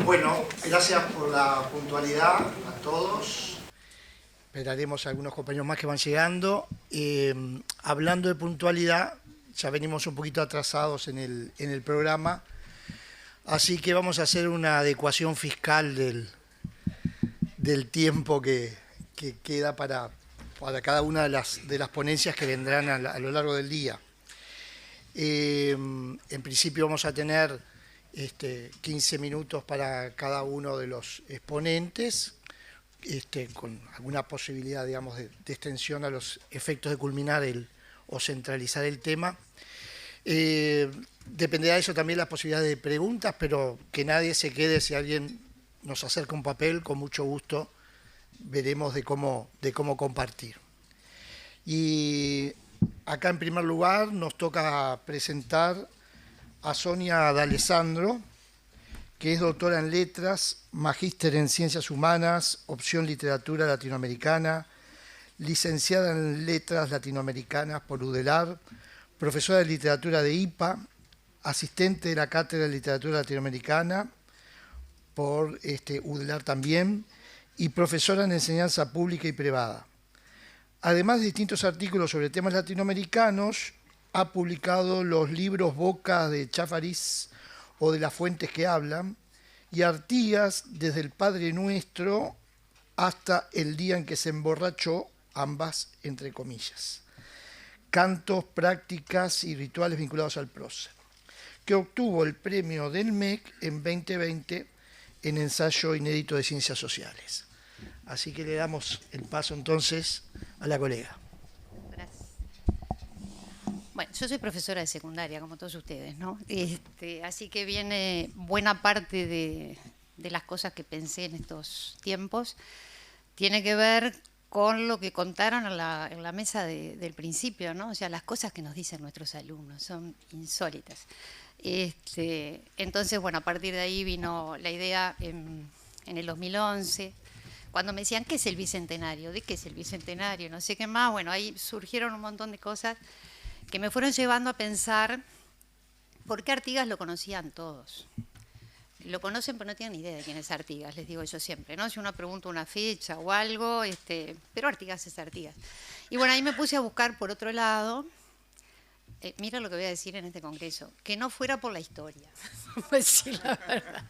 Bueno, gracias por la puntualidad a todos. Esperaremos a algunos compañeros más que van llegando. Hablando de puntualidad, ya venimos un poquito atrasados en el programa, así que vamos a hacer una adecuación fiscal del tiempo que queda para cada una de las ponencias que vendrán a lo largo del día. En principio vamos a tener 15 minutos para cada uno de los exponentes, con alguna posibilidad, digamos, de extensión a los efectos de culminar o centralizar el tema. Dependerá de eso también las posibilidades de preguntas, pero que nadie se quede. Si alguien nos acerca un papel, con mucho gusto veremos de cómo compartir. Y acá en primer lugar nos toca presentar a Sonia D'Alessandro, que es doctora en Letras, magíster en Ciencias Humanas, opción Literatura Latinoamericana, licenciada en Letras Latinoamericanas por UDELAR, profesora de Literatura de IPA, asistente de la Cátedra de Literatura Latinoamericana por UDELAR también, y profesora en Enseñanza Pública y Privada. Además de distintos artículos sobre temas latinoamericanos, ha publicado los libros Boca de Chafariz o de Las Fuentes que Hablan, y Artigas desde el Padre Nuestro hasta El día en que se emborrachó, ambas entre comillas. Cantos, prácticas y rituales vinculados al prócer, que obtuvo el premio del MEC en 2020 en ensayo inédito de Ciencias Sociales. Así que le damos el paso entonces a la colega. Bueno, yo soy profesora de secundaria, como todos ustedes, ¿no? Así que viene buena parte de las cosas que pensé en estos tiempos. Tiene que ver con lo que contaron en la mesa del principio, ¿no? O sea, las cosas que nos dicen nuestros alumnos son insólitas. Entonces, bueno, a partir de ahí vino la idea en el 2011, cuando me decían, ¿qué es el Bicentenario? ¿De qué es el Bicentenario? No sé qué más. Bueno, ahí surgieron un montón de cosas que me fueron llevando a pensar por qué Artigas lo conocían todos. Lo conocen, pero no tienen ni idea de quién es Artigas, les digo yo siempre, ¿no? Si uno pregunta una fecha o algo, pero Artigas es Artigas. Y bueno, ahí me puse a buscar por otro lado, mira lo que voy a decir en este congreso, que no fuera por la historia, pues sí, la verdad.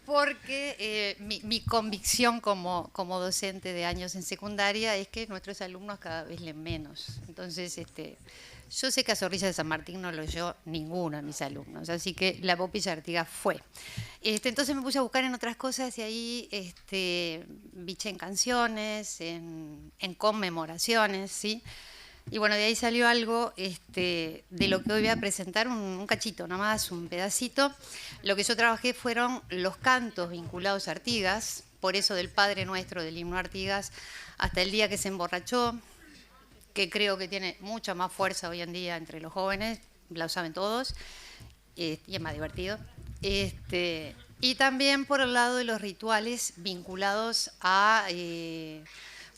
Porque mi convicción como docente de años en secundaria es que nuestros alumnos cada vez leen menos. Entonces, yo sé que a Zorrilla de San Martín no lo oyó ninguno de mis alumnos, así que la Popilla Artigas fue. Entonces me puse a buscar en otras cosas y ahí biché en canciones, en conmemoraciones, ¿sí? Y bueno, de ahí salió algo de lo que hoy voy a presentar, un cachito nomás, un pedacito. Lo que yo trabajé fueron los cantos vinculados a Artigas, por eso del Padre Nuestro, del himno Artigas, hasta el día que se emborrachó, que creo que tiene mucha más fuerza hoy en día entre los jóvenes, lo saben todos, y es más divertido. Y también por el lado de los rituales vinculados a...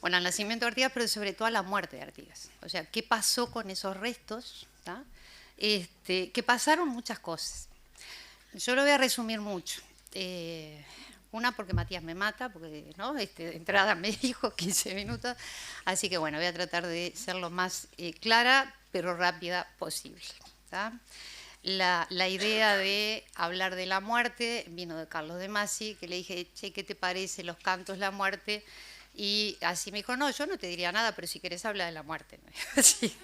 bueno, al nacimiento de Artigas, pero sobre todo a la muerte de Artigas. O sea, ¿qué pasó con esos restos? Que pasaron muchas cosas. Yo lo voy a resumir mucho. Una, porque Matías me mata, porque ¿no? De entrada me dijo 15 minutos. Así que bueno, voy a tratar de ser lo más clara, pero rápida posible. La idea de hablar de la muerte vino de Carlos de Masi, que le dije, che, ¿qué te parece los cantos, la muerte? Y así me dijo, no, yo no te diría nada, pero si querés hablar de la muerte. Así,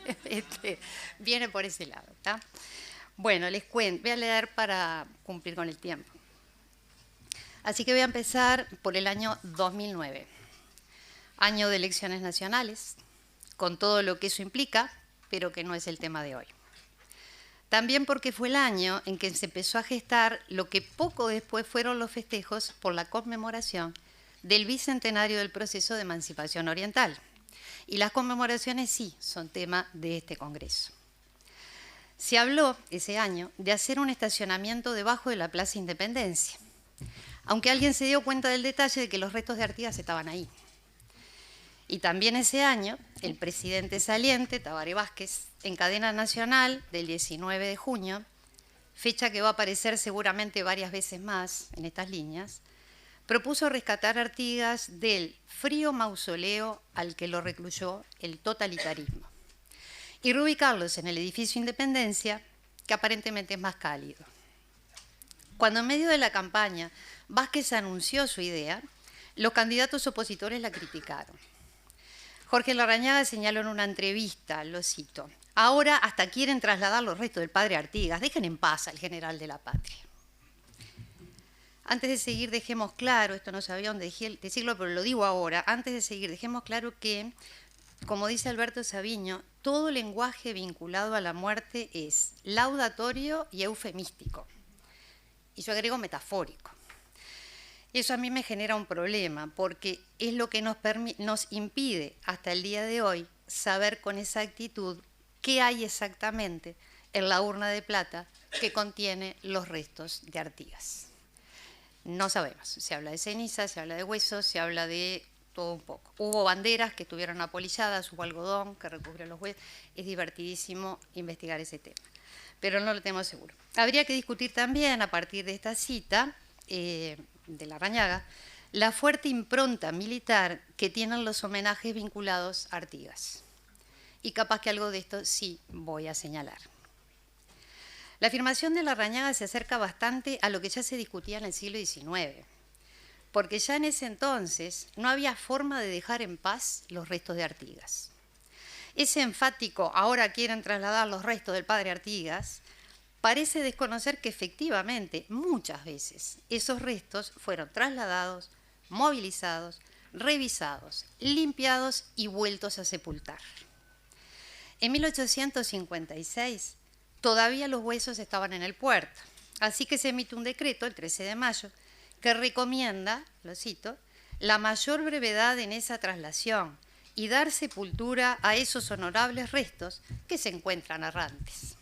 viene por ese lado. ¿Tá? Bueno, les cuento, voy a leer para cumplir con el tiempo. Así que voy a empezar por el año 2009, año de elecciones nacionales, con todo lo que eso implica, pero que no es el tema de hoy. También porque fue el año en que se empezó a gestar lo que poco después fueron los festejos por la conmemoración del bicentenario del proceso de emancipación oriental. Y las conmemoraciones sí son tema de este congreso. Se habló ese año de hacer un estacionamiento debajo de la Plaza Independencia, aunque alguien se dio cuenta del detalle de que los restos de Artigas estaban ahí. Y también ese año, el presidente saliente, Tabaré Vázquez, en cadena nacional del 19 de junio, fecha que va a aparecer seguramente varias veces más en estas líneas, propuso rescatar a Artigas del frío mausoleo al que lo recluyó el totalitarismo y reubicarlos en el edificio Independencia, que aparentemente es más cálido. Cuando en medio de la campaña Vázquez anunció su idea, los candidatos opositores la criticaron. Jorge Larrañaga señaló en una entrevista, lo cito, ahora hasta quieren trasladar los restos del padre Artigas, dejen en paz al general de la patria. Antes de seguir, dejemos claro, esto no sabía dónde decirlo, pero lo digo ahora, antes de seguir, dejemos claro que, como dice Alberto Sabiño, todo lenguaje vinculado a la muerte es laudatorio y eufemístico. Y yo agrego metafórico. Eso a mí me genera un problema, porque es lo que nos impide hasta el día de hoy saber con exactitud qué hay exactamente en la urna de plata que contiene los restos de Artigas. No sabemos, se habla de ceniza, se habla de huesos, se habla de todo un poco. Hubo banderas que estuvieron apolilladas, hubo algodón que recubrió los huesos. Es divertidísimo investigar ese tema, pero no lo tenemos seguro. Habría que discutir también, a partir de esta cita de Larrañaga, la fuerte impronta militar que tienen los homenajes vinculados a Artigas. Y capaz que algo de esto sí voy a señalar. La afirmación de Larrañaga se acerca bastante a lo que ya se discutía en el siglo XIX, porque ya en ese entonces no había forma de dejar en paz los restos de Artigas. Ese enfático, ahora quieren trasladar los restos del padre Artigas, parece desconocer que efectivamente, muchas veces, esos restos fueron trasladados, movilizados, revisados, limpiados y vueltos a sepultar. En 1856, todavía los huesos estaban en el puerto, así que se emite un decreto, el 13 de mayo, que recomienda, lo cito, la mayor brevedad en esa traslación y dar sepultura a esos honorables restos que se encuentran errantes.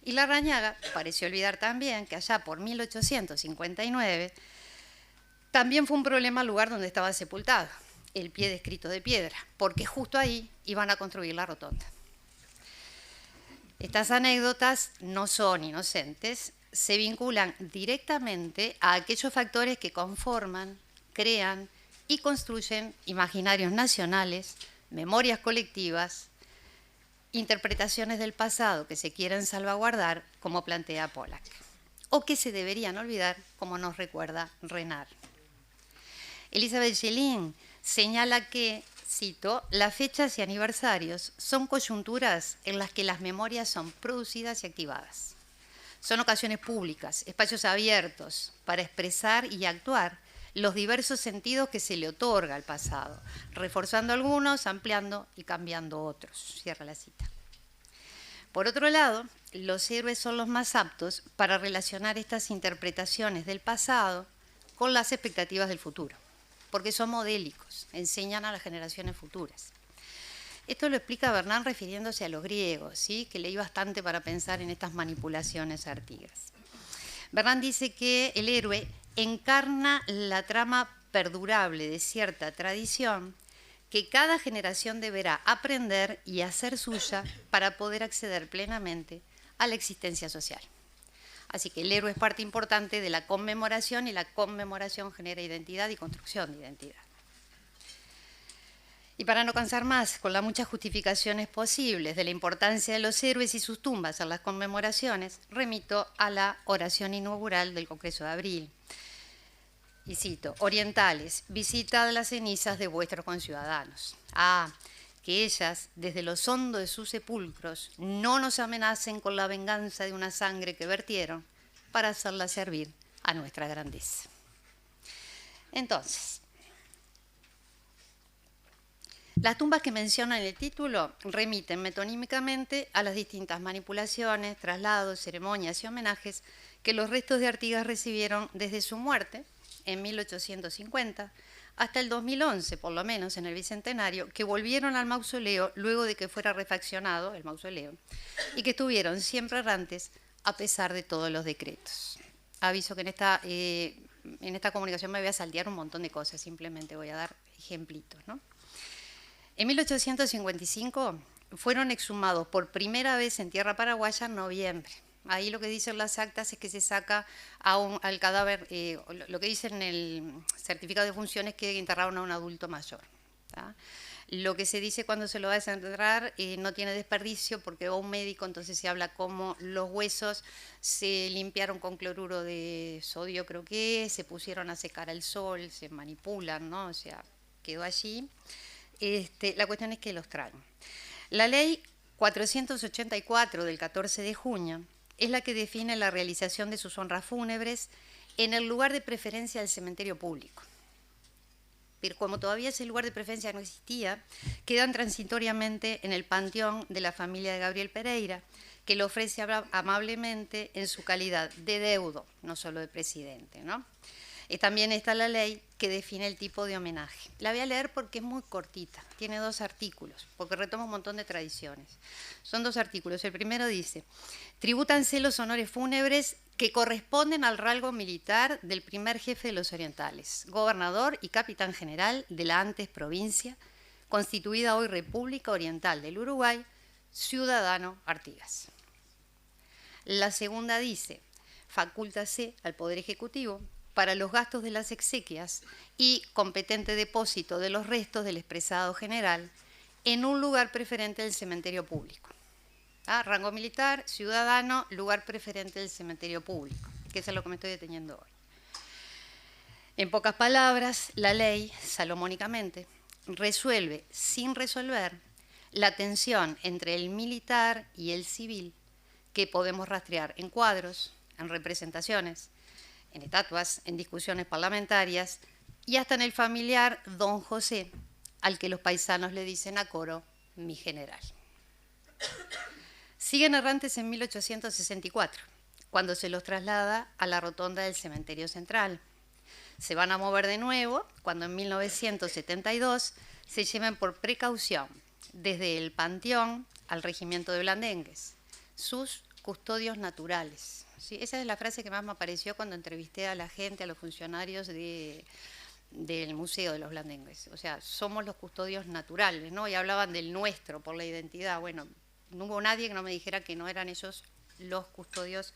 Y Larrañaga pareció olvidar también que allá por 1859 también fue un problema el lugar donde estaba sepultado, el pie descrito de piedra, porque justo ahí iban a construir la rotonda. Estas anécdotas no son inocentes, se vinculan directamente a aquellos factores que conforman, crean y construyen imaginarios nacionales, memorias colectivas, interpretaciones del pasado que se quieren salvaguardar, como plantea Pollack, o que se deberían olvidar, como nos recuerda Renard. Elizabeth Jellin señala que, cito, las fechas y aniversarios son coyunturas en las que las memorias son producidas y activadas. Son ocasiones públicas, espacios abiertos para expresar y actuar los diversos sentidos que se le otorga al pasado, reforzando algunos, ampliando y cambiando otros. Cierra la cita. Por otro lado, los héroes son los más aptos para relacionar estas interpretaciones del pasado con las expectativas del futuro, porque son modélicos, enseñan a las generaciones futuras. Esto lo explica Bernard refiriéndose a los griegos, ¿sí? Que leí bastante para pensar en estas manipulaciones a Artigas. Bernard dice que el héroe encarna la trama perdurable de cierta tradición que cada generación deberá aprender y hacer suya para poder acceder plenamente a la existencia social. Así que el héroe es parte importante de la conmemoración y la conmemoración genera identidad y construcción de identidad. Y para no cansar más con las muchas justificaciones posibles de la importancia de los héroes y sus tumbas en las conmemoraciones, remito a la oración inaugural del Congreso de Abril. Y cito, orientales, visitad las cenizas de vuestros conciudadanos. Que ellas, desde lo hondo de sus sepulcros, no nos amenacen con la venganza de una sangre que vertieron para hacerla servir a nuestra grandeza. Entonces, las tumbas que menciona en el título remiten metonímicamente a las distintas manipulaciones, traslados, ceremonias y homenajes que los restos de Artigas recibieron desde su muerte en 1850 hasta el 2011, por lo menos en el Bicentenario, que volvieron al mausoleo luego de que fuera refaccionado el mausoleo y que estuvieron siempre errantes a pesar de todos los decretos. Aviso que en esta comunicación me voy a saltear un montón de cosas, simplemente voy a dar ejemplitos, ¿no? En 1855 fueron exhumados por primera vez en tierra paraguaya en noviembre. Ahí lo que dicen las actas es que se saca al cadáver, lo que dice en el certificado de función es que enterraron a un adulto mayor. ¿Tá? Lo que se dice cuando se lo va a desenterrar no tiene desperdicio porque va un médico, entonces se habla como los huesos se limpiaron con cloruro de sodio, creo que se pusieron a secar al sol, se manipulan, ¿no? O sea, quedó allí. La cuestión es que los traen. La ley 484 del 14 de junio es la que define la realización de sus honras fúnebres en el lugar de preferencia del cementerio público. Pero como todavía ese lugar de preferencia no existía, quedan transitoriamente en el panteón de la familia de Gabriel Pereira, que lo ofrece amablemente en su calidad de deudo, no solo de presidente, ¿no? También está la ley que define el tipo de homenaje. La voy a leer porque es muy cortita, tiene 2 artículos, porque retoma un montón de tradiciones. Son 2 artículos. El primero dice: tribútanse los honores fúnebres que corresponden al rango militar del primer jefe de los orientales, gobernador y capitán general de la antes provincia, constituida hoy República Oriental del Uruguay, ciudadano Artigas. La segunda dice: facúltase al Poder Ejecutivo para los gastos de las exequias y competente depósito de los restos del expresado general en un lugar preferente del cementerio público. Rango militar, ciudadano, lugar preferente del cementerio público, que eso es lo que me estoy deteniendo hoy. En pocas palabras, la ley, salomónicamente, resuelve sin resolver la tensión entre el militar y el civil que podemos rastrear en cuadros, en representaciones, en estatuas, en discusiones parlamentarias y hasta en el familiar Don José, al que los paisanos le dicen a coro, mi general. Siguen errantes en 1864, cuando se los traslada a la rotonda del cementerio central. Se van a mover de nuevo cuando en 1972 se lleven por precaución desde el panteón al regimiento de blandengues, sus custodios naturales. ¿Sí? Esa es la frase que más me apareció cuando entrevisté a la gente, a los funcionarios del Museo de los Blandengues. O sea, somos los custodios naturales, ¿no? Y hablaban del nuestro por la identidad. Bueno, no hubo nadie que no me dijera que no eran ellos los custodios.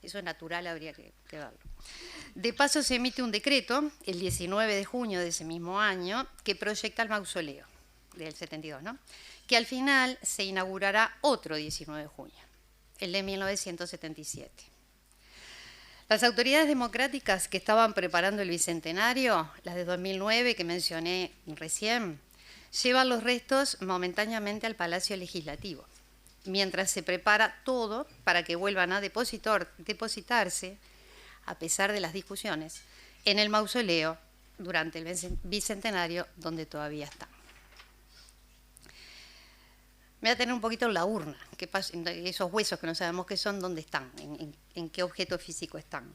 Eso es natural, habría que verlo. De paso, se emite un decreto, el 19 de junio de ese mismo año, que proyecta el mausoleo del 72, ¿no? Que al final se inaugurará otro 19 de junio, el de 1977. Las autoridades democráticas que estaban preparando el Bicentenario, las de 2009 que mencioné recién, llevan los restos momentáneamente al Palacio Legislativo, mientras se prepara todo para que vuelvan a depositarse, a pesar de las discusiones, en el mausoleo durante el Bicentenario, donde todavía están. Me voy a tener un poquito en la urna, esos huesos que no sabemos qué son, dónde están, en qué objeto físico están.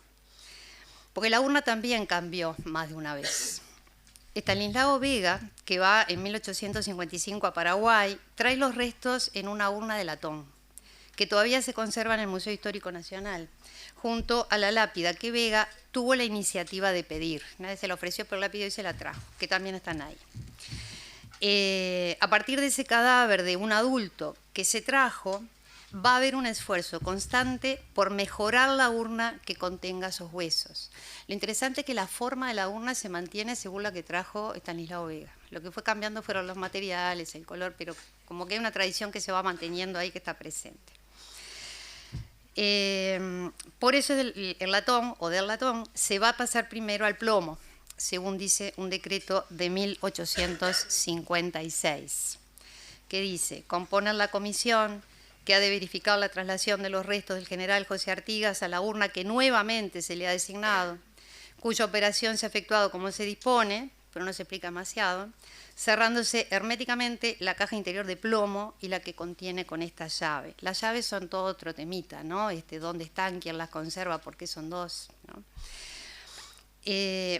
Porque la urna también cambió más de una vez. Estanislao Vega, que va en 1855 a Paraguay, trae los restos en una urna de latón, que todavía se conserva en el Museo Histórico Nacional, junto a la lápida que Vega tuvo la iniciativa de pedir. Nadie se la ofreció, pero la pidió y se la trajo, que también están ahí. A partir de ese cadáver de un adulto que se trajo, va a haber un esfuerzo constante por mejorar la urna que contenga esos huesos. Lo interesante es que la forma de la urna se mantiene según la que trajo Estanislao Vega. Lo que fue cambiando fueron los materiales, el color, pero como que hay una tradición que se va manteniendo ahí que está presente. Por eso el latón o del latón se va a pasar primero al plomo, según dice un decreto de 1856, que dice: componer la comisión que ha de verificar la traslación de los restos del general José Artigas a la urna que nuevamente se le ha designado, cuya operación se ha efectuado como se dispone, pero no se explica demasiado, cerrándose herméticamente la caja interior de plomo y la que contiene con esta llave. Las llaves son todo otro temita, ¿no? ¿Dónde están? ¿Quién las conserva? ¿Por qué son 2? ¿No?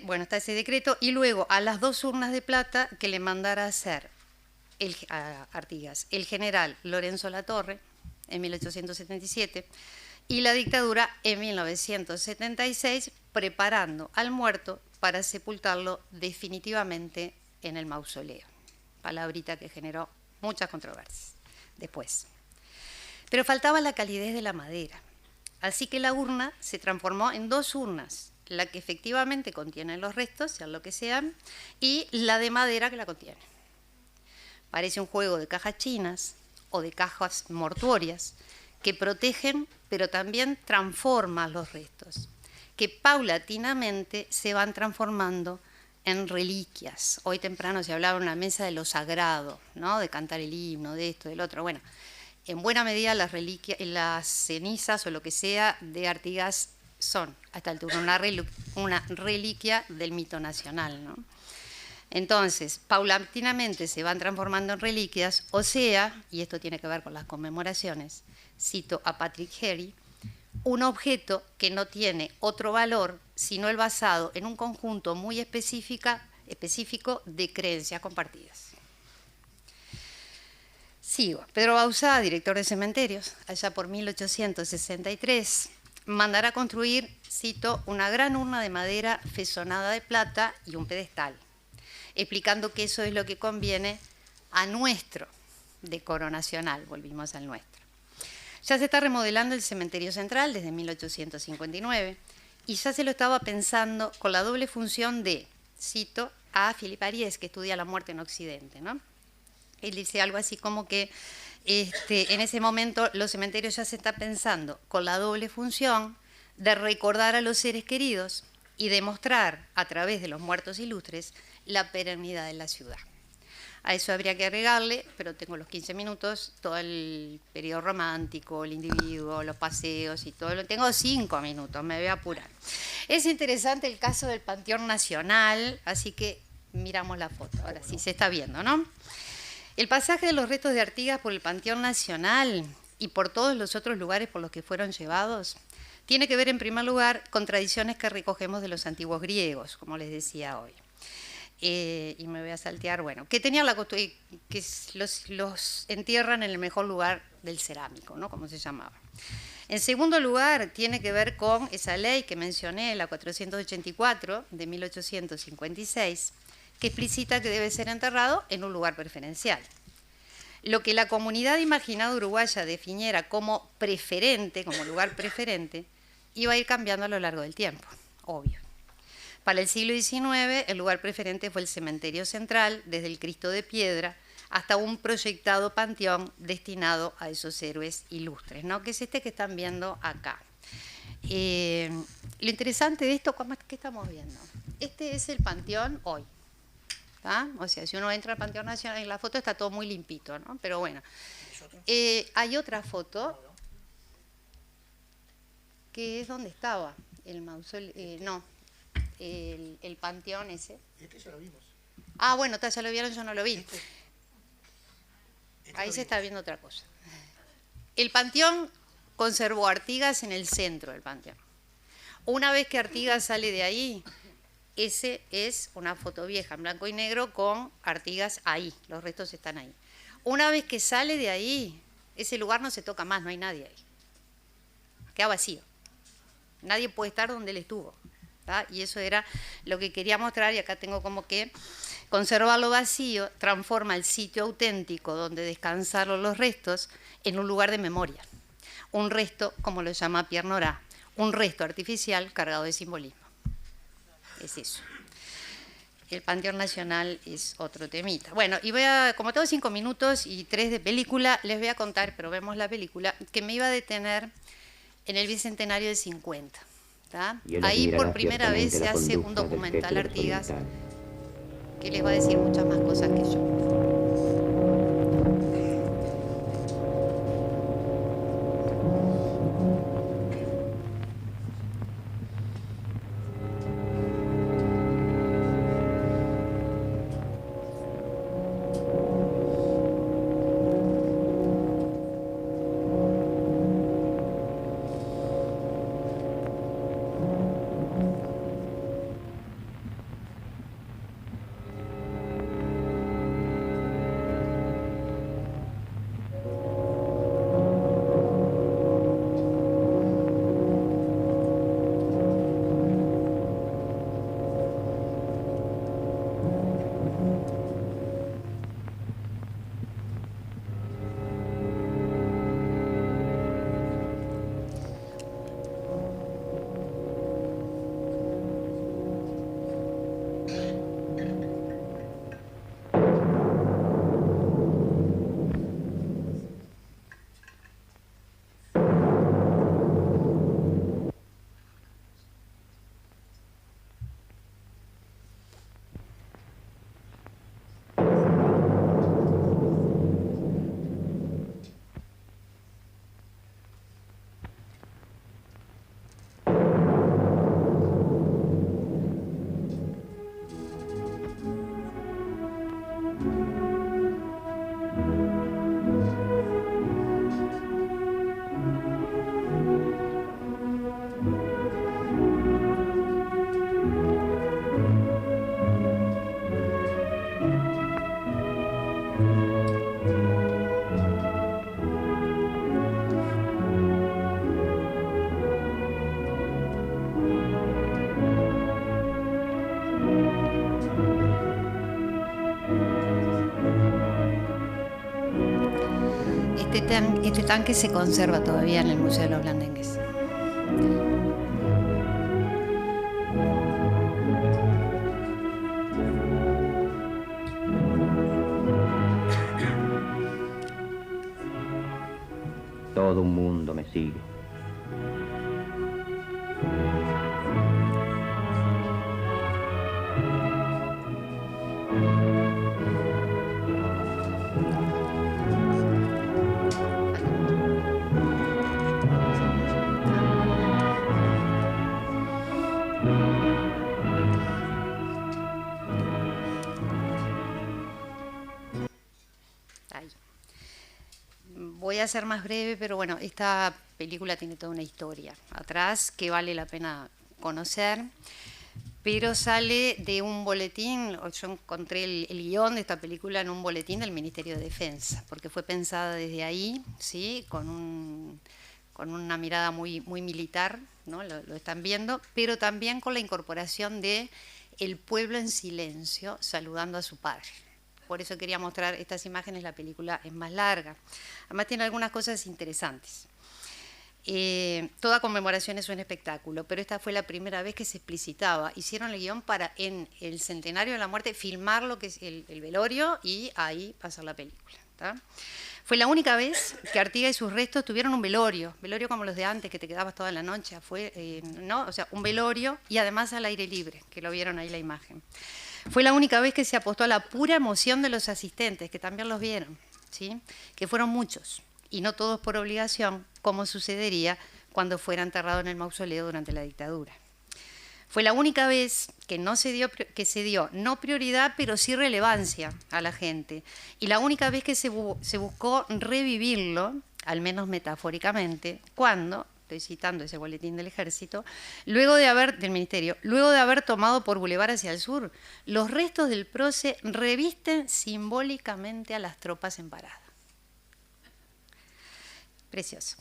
Bueno, está ese decreto, y luego a las 2 urnas de plata que le mandara a hacer a Artigas el general Lorenzo Latorre en 1877 y la dictadura en 1976, preparando al muerto para sepultarlo definitivamente en el mausoleo. Palabrita que generó muchas controversias después. Pero faltaba la calidez de la madera. Así que la urna se transformó en dos urnas, la que efectivamente contiene los restos, sean lo que sean, y la de madera que la contiene. Parece un juego de cajas chinas o de cajas mortuorias que protegen, pero también transforman los restos, que paulatinamente se van transformando en reliquias. Hoy temprano se hablaba en la mesa de lo sagrado, ¿no? De cantar el himno, de esto, del otro. Bueno, en buena medida las reliquias, las cenizas o lo que sea de Artigas son, hasta el turno, una reliquia del mito nacional, ¿no? Entonces, paulatinamente se van transformando en reliquias, o sea, y esto tiene que ver con las conmemoraciones, cito a Patrick Henry, un objeto que no tiene otro valor sino el basado en un conjunto muy específico de creencias compartidas. Sigo. Pedro Bauzá, director de cementerios, allá por 1863, mandará construir, cito, una gran urna de madera fesonada de plata y un pedestal, explicando que eso es lo que conviene a nuestro decoro nacional, volvimos al nuestro. Ya se está remodelando el cementerio central desde 1859 y ya se lo estaba pensando con la doble función de, cito a Philippe Ariès, que estudia la muerte en Occidente, ¿no? Él dice algo así como que en ese momento los cementerios ya se está pensando con la doble función de recordar a los seres queridos y demostrar a través de los muertos ilustres la perennidad de la ciudad. A eso habría que agregarle, pero tengo los 15 minutos, todo el periodo romántico, el individuo, los paseos y todo. Tengo 5 minutos, me voy a apurar. Es interesante el caso del Panteón Nacional, así que miramos la foto. Ahora sí se está viendo, ¿no? El pasaje de los restos de Artigas por el Panteón Nacional y por todos los otros lugares por los que fueron llevados tiene que ver, en primer lugar, con tradiciones que recogemos de los antiguos griegos, como les decía hoy. Y me voy a saltear, bueno, que tenían la costumbre, que los entierran en el mejor lugar del cerámico, ¿no? Como se llamaba. En segundo lugar, tiene que ver con esa ley que mencioné, la 484 de 1856, que explicita que debe ser enterrado en un lugar preferencial. Lo que la comunidad imaginada uruguaya definiera como preferente, como lugar preferente, iba a ir cambiando a lo largo del tiempo, obvio. Para el siglo XIX, el lugar preferente fue el cementerio central, desde el Cristo de Piedra hasta un proyectado panteón destinado a esos héroes ilustres, ¿no? Que es este que están viendo acá. Lo interesante de esto, ¿qué estamos viendo? Este es el panteón hoy, ¿tá? O sea, si uno entra al Panteón Nacional, en la foto está todo muy limpito, ¿no? Pero bueno, hay otra foto que es donde estaba el mausoleo, el panteón ese. Este ya lo vimos. Ah, bueno, ya lo vieron, yo no lo vi. Ahí se está viendo otra cosa. El panteón conservó a Artigas en el centro del panteón. Una vez que Artigas sale de ahí, ese es una foto vieja en blanco y negro con Artigas ahí, los restos están ahí. Una vez que sale de ahí, ese lugar no se toca más, no hay nadie ahí. Queda vacío. Nadie puede estar donde él estuvo. ¿tá? Y eso era lo que quería mostrar, y acá tengo como que conservarlo vacío transforma el sitio auténtico donde descansaron los restos en un lugar de memoria. Un resto, como lo llama Pierre Nora, un resto artificial cargado de simbolismo. Es eso. El Panteón Nacional es otro temita. Bueno, y como tengo 5 minutos y 3 de película, les voy a contar, pero vemos la película, que me iba a detener en el Bicentenario del 50. Ahí por primera vez se hace un documental Artigas que les va a decir muchas más cosas que yo. este tanque se conserva todavía en el Museo de los Blandengues. Todo un mundo me sigue. Voy a ser más breve, pero bueno, esta película tiene toda una historia atrás que vale la pena conocer, pero sale de un boletín. Yo encontré el guión de esta película en un boletín del Ministerio de Defensa, porque fue pensada desde ahí, ¿sí? con una mirada muy militar, ¿no? Lo están viendo, pero también con la incorporación de el pueblo en silencio saludando a su padre. Por eso quería mostrar estas imágenes. La película es más larga. Además tiene algunas cosas interesantes. Toda conmemoración es un espectáculo, pero esta fue la primera vez que se explicitaba. Hicieron el guión para, en el centenario de la muerte, filmar lo que es el velorio y ahí pasar la película, ¿tá? Fue la única vez que Artigas y sus restos tuvieron un velorio como los de antes, que te quedabas toda la noche. ¿No? O sea, un velorio y además al aire libre, que lo vieron ahí la imagen. Fue la única vez que se apostó a la pura emoción de los asistentes, que también los vieron, ¿sí? Que fueron muchos, y no todos por obligación, como sucedería cuando fuera enterrado en el mausoleo durante la dictadura. Fue la única vez que se dio no prioridad, pero sí relevancia a la gente, y la única vez que se buscó revivirlo, al menos metafóricamente, cuando, estoy citando ese boletín del Ejército, del Ministerio, luego de haber tomado por bulevar hacia el sur, los restos del prócer revisten simbólicamente a las tropas en parada. Precioso.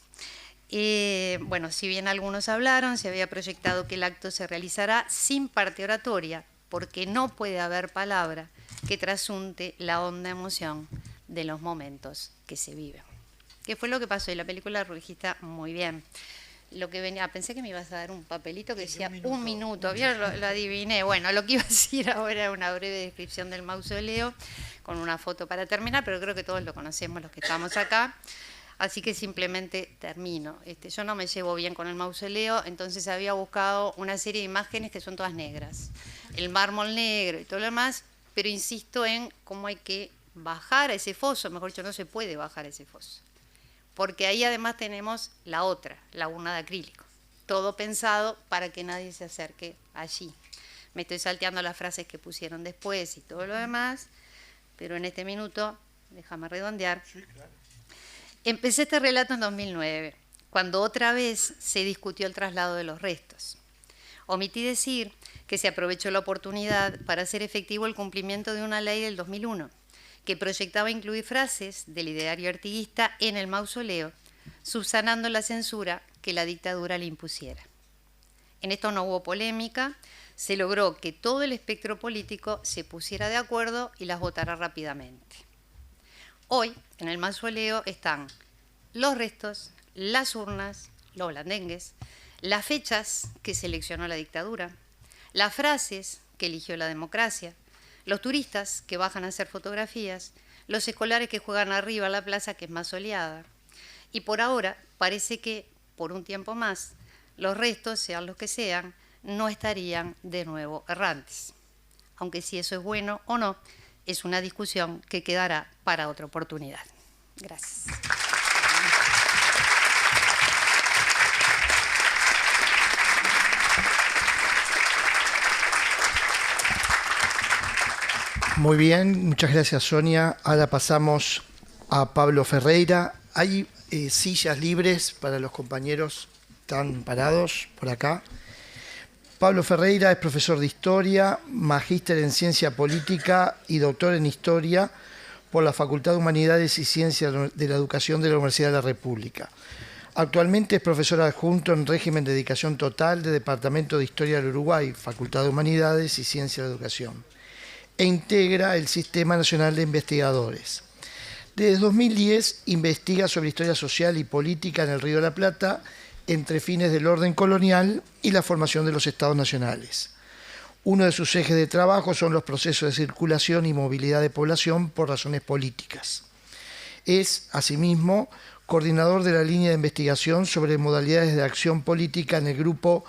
Bueno, si bien algunos hablaron, se había proyectado que el acto se realizará sin parte oratoria, porque no puede haber palabra que trasunte la honda emoción de los momentos que se viven. ¿Qué fue lo que pasó? Y la película lo registra muy bien. Lo que venía, pensé que me ibas a dar un papelito que decía un minuto. Bien, lo adiviné. Bueno, lo que iba a decir ahora era una breve descripción del mausoleo, con una foto para terminar, pero creo que todos lo conocemos los que estamos acá. Así que simplemente termino. Yo no me llevo bien con el mausoleo, entonces había buscado una serie de imágenes que son todas negras. El mármol negro y todo lo demás, pero insisto en cómo hay que bajar a ese foso. Mejor dicho, no se puede bajar a ese foso, porque ahí además tenemos la otra, la urna de acrílico. Todo pensado para que nadie se acerque allí. Me estoy salteando las frases que pusieron después y todo lo demás, pero en este minuto, déjame redondear. Sí, claro. Empecé este relato en 2009, cuando otra vez se discutió el traslado de los restos. Omití decir que se aprovechó la oportunidad para hacer efectivo el cumplimiento de una ley del 2001, que proyectaba incluir frases del ideario artiguista en el mausoleo, subsanando la censura que la dictadura le impusiera. En esto no hubo polémica, se logró que todo el espectro político se pusiera de acuerdo y las votara rápidamente. Hoy, en el mausoleo están los restos, las urnas, los blandengues, las fechas que seleccionó la dictadura, las frases que eligió la democracia, los turistas que bajan a hacer fotografías, los escolares que juegan arriba a la plaza, que es más soleada. Y por ahora parece que, por un tiempo más, los restos, sean los que sean, no estarían de nuevo errantes. Aunque si eso es bueno o no, es una discusión que quedará para otra oportunidad. Gracias. Muy bien, muchas gracias, Sonia. Ahora pasamos a Pablo Ferreira. Hay sillas libres para los compañeros que están parados por acá. Pablo Ferreira es profesor de Historia, magíster en Ciencia Política y doctor en Historia por la Facultad de Humanidades y Ciencias de la Educación de la Universidad de la República. Actualmente es profesor adjunto en régimen de dedicación total del Departamento de Historia del Uruguay, Facultad de Humanidades y Ciencias de la Educación, e integra el Sistema Nacional de Investigadores. Desde 2010 investiga sobre historia social y política en el Río de la Plata entre fines del orden colonial y la formación de los estados nacionales. Uno de sus ejes de trabajo son los procesos de circulación y movilidad de población por razones políticas. Es, asimismo, coordinador de la línea de investigación sobre modalidades de acción política en el grupo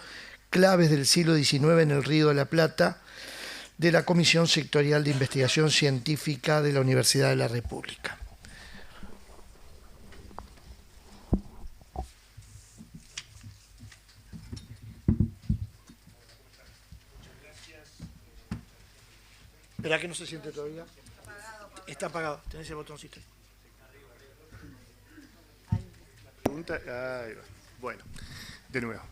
Claves del siglo XIX en el Río de la Plata, de la Comisión Sectorial de Investigación Científica de la Universidad de la República. Espera que no se siente todavía. Está apagado. Tenés el botoncito. Pregunta. Ahí va. Bueno, de nuevo.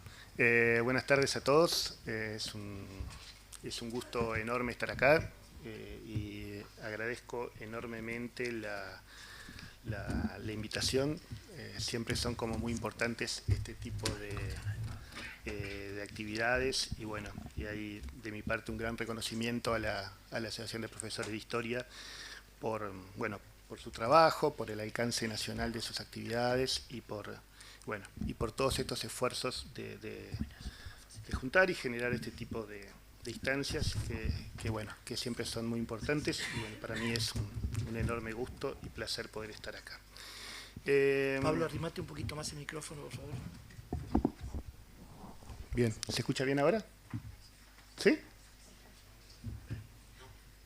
Buenas tardes a todos. Es un gusto enorme estar acá y agradezco enormemente la invitación. Siempre son como muy importantes este tipo de actividades y bueno, y hay de mi parte un gran reconocimiento a la Asociación de Profesores de Historia por su trabajo, por el alcance nacional de sus actividades y por todos estos esfuerzos de juntar y generar este tipo de instancias que siempre son muy importantes y bueno, para mí es un enorme gusto y placer poder estar acá. Pablo, arrimate un poquito más el micrófono, por favor. Bien, ¿se escucha bien ahora? ¿Sí?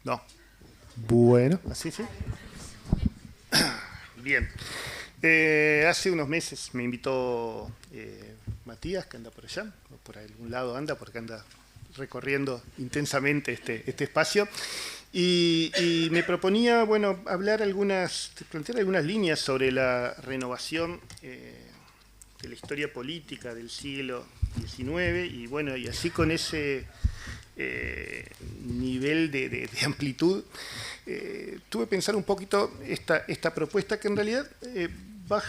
No. Bueno, así sí. Bien. Hace unos meses me invitó Matías, que anda por allá, o por algún lado anda, porque anda recorriendo intensamente este espacio, y me proponía, bueno, plantear algunas líneas sobre la renovación de la historia política del siglo XIX, y bueno, y así con ese nivel de amplitud, tuve que pensar un poquito esta propuesta que en realidad va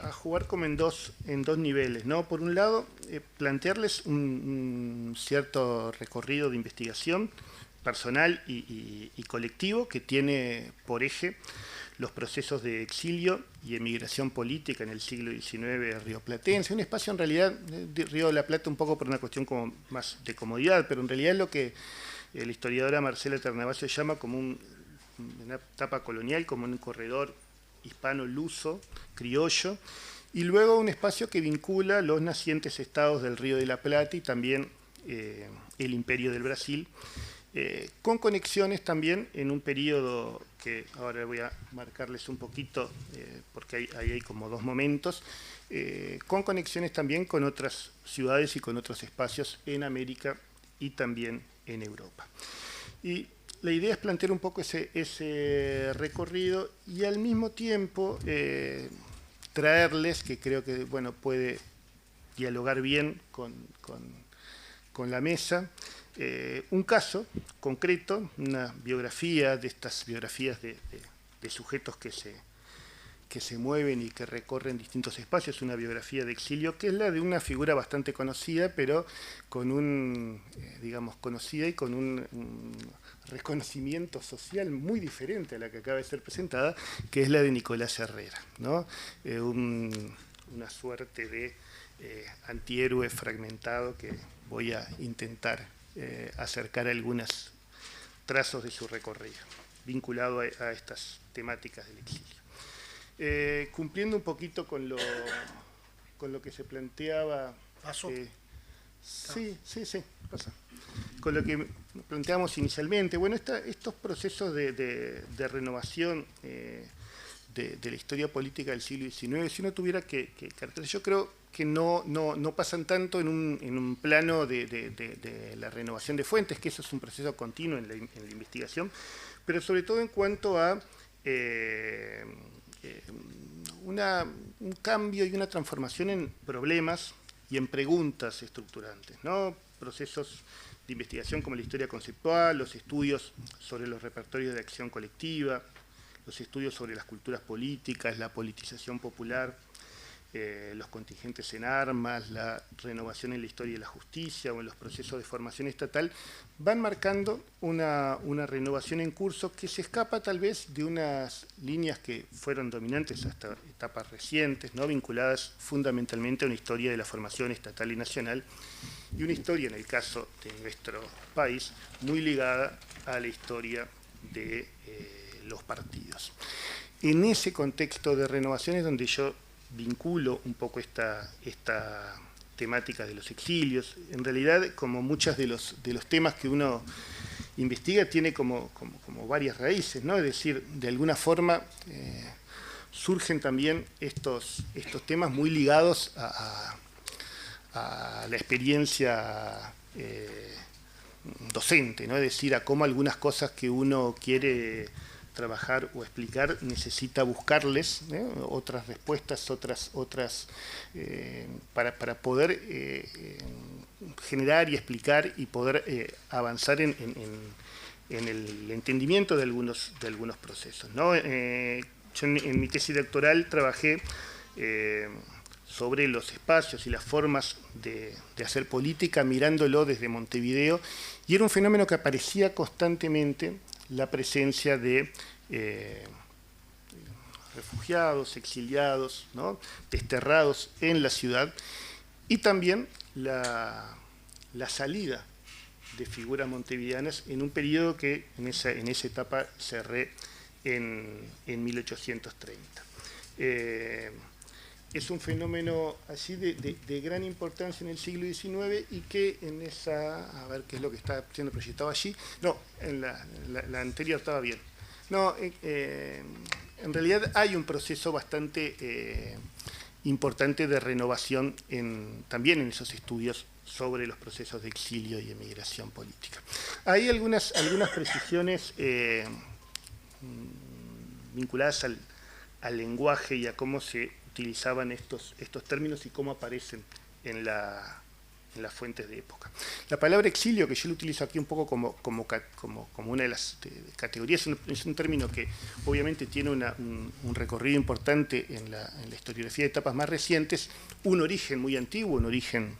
a jugar como en dos niveles, ¿no? Por un lado, plantearles un cierto recorrido de investigación personal y colectivo que tiene por eje los procesos de exilio y emigración política en el siglo XIX rioplatense. Un espacio en realidad de Río de la Plata un poco por una cuestión como más de comodidad, pero en realidad es lo que la historiadora Marcela Ternavasio llama como una etapa colonial, como un corredor hispano-luso, criollo, y luego un espacio que vincula los nacientes estados del Río de la Plata y también el Imperio del Brasil, con conexiones también en un periodo que ahora voy a marcarles un poquito, porque ahí hay como dos momentos, con conexiones también con otras ciudades y con otros espacios en América y también en Europa. Y la idea es plantear un poco ese recorrido y al mismo tiempo traerles, que creo que bueno, puede dialogar bien con la mesa, un caso concreto, una biografía de estas biografías de sujetos que se mueven y que recorren distintos espacios, una biografía de exilio, que es la de una figura bastante conocida, pero con conocida y con un reconocimiento social muy diferente a la que acaba de ser presentada, que es la de Nicolás Herrera, ¿no? Una suerte de antihéroe fragmentado que voy a intentar acercar algunos trazos de su recorrido, vinculado a estas temáticas del exilio. Cumpliendo un poquito con lo que se planteaba... ¿Pasó? Sí, pasa. Con lo que planteamos inicialmente, bueno, estos procesos de renovación de la historia política del siglo XIX, si uno tuviera que caracterizar, yo creo que no pasan tanto en un plano de la renovación de fuentes, que eso es un proceso continuo en la investigación, pero sobre todo en cuanto a un cambio y una transformación en problemas y en preguntas estructurantes, ¿no? Procesos de investigación como la historia conceptual, los estudios sobre los repertorios de acción colectiva, los estudios sobre las culturas políticas, la politización popular, los contingentes en armas, la renovación en la historia de la justicia o en los procesos de formación estatal, van marcando una renovación en curso que se escapa tal vez de unas líneas que fueron dominantes hasta etapas recientes, ¿no? Vinculadas fundamentalmente a una historia de la formación estatal y nacional, y una historia, en el caso de nuestro país, muy ligada a la historia de los partidos. En ese contexto de renovación es donde yo vinculo un poco esta temática de los exilios. En realidad, como muchos de los temas que uno investiga, tiene como varias raíces, ¿no? Es decir, de alguna forma surgen también estos temas muy ligados a la experiencia docente, ¿no? Es decir, a cómo algunas cosas que uno quiere trabajar o explicar necesita buscarles otras respuestas, para poder generar y explicar y poder avanzar en el entendimiento de algunos procesos, ¿no? Yo en mi tesis doctoral trabajé sobre los espacios y las formas de hacer política mirándolo desde Montevideo, y era un fenómeno que aparecía constantemente, la presencia de refugiados, exiliados, ¿no? Desterrados en la ciudad, y también la salida de figuras montevideanas en un periodo que en esa etapa cerré en 1830. Es un fenómeno así de gran importancia en el siglo XIX, y que en esa, a ver qué es lo que está siendo proyectado allí, no, en la anterior estaba bien. No, en realidad hay un proceso bastante importante de renovación también en esos estudios sobre los procesos de exilio y emigración política. Hay algunas precisiones vinculadas al lenguaje y a cómo se utilizaban estos términos y cómo aparecen en las fuentes de época. La palabra exilio, que yo lo utilizo aquí un poco como una de las categorías, es un término que obviamente tiene un recorrido importante en la historiografía de etapas más recientes, un origen muy antiguo, un origen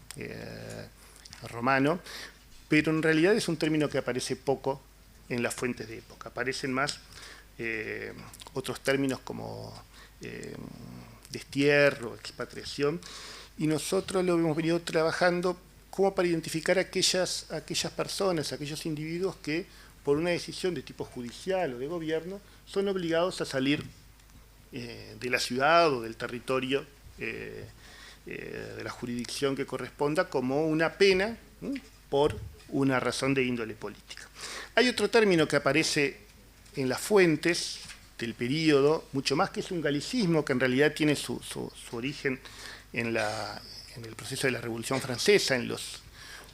romano, pero en realidad es un término que aparece poco en las fuentes de época. Aparecen más otros términos como destierro, expatriación, y nosotros lo hemos venido trabajando como para identificar aquellas personas, aquellos individuos que por una decisión de tipo judicial o de gobierno son obligados a salir de la ciudad o del territorio de la jurisdicción que corresponda como una pena por una razón de índole política. Hay otro término que aparece en las fuentes del periodo, mucho más, que es un galicismo que en realidad tiene su origen en el proceso de la Revolución Francesa, en los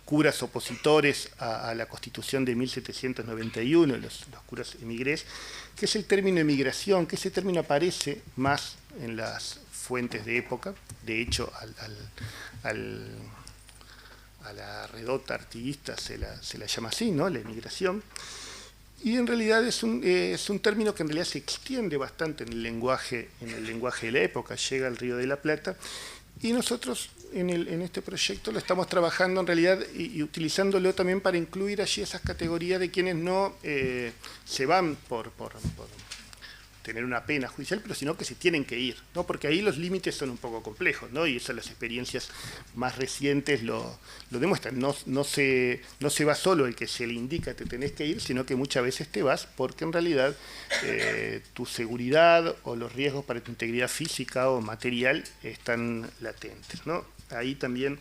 curas opositores a la Constitución de 1791, los curas emigrés, que es el término emigración, que ese término aparece más en las fuentes de época. De hecho, a la redota artiguista se la llama así, ¿no? La emigración. Y en realidad es un término que en realidad se extiende bastante en el lenguaje de la época, llega al Río de la Plata, y nosotros en este proyecto lo estamos trabajando en realidad y utilizándolo también para incluir allí esas categorías de quienes no se van por tener una pena judicial, pero sino que se tienen que ir, ¿no? Porque ahí los límites son un poco complejos, ¿no? Y esas las experiencias más recientes lo demuestran. No se va solo el que se le indica te tenés que ir, sino que muchas veces te vas porque en realidad tu seguridad o los riesgos para tu integridad física o material están latentes, ¿no? Ahí también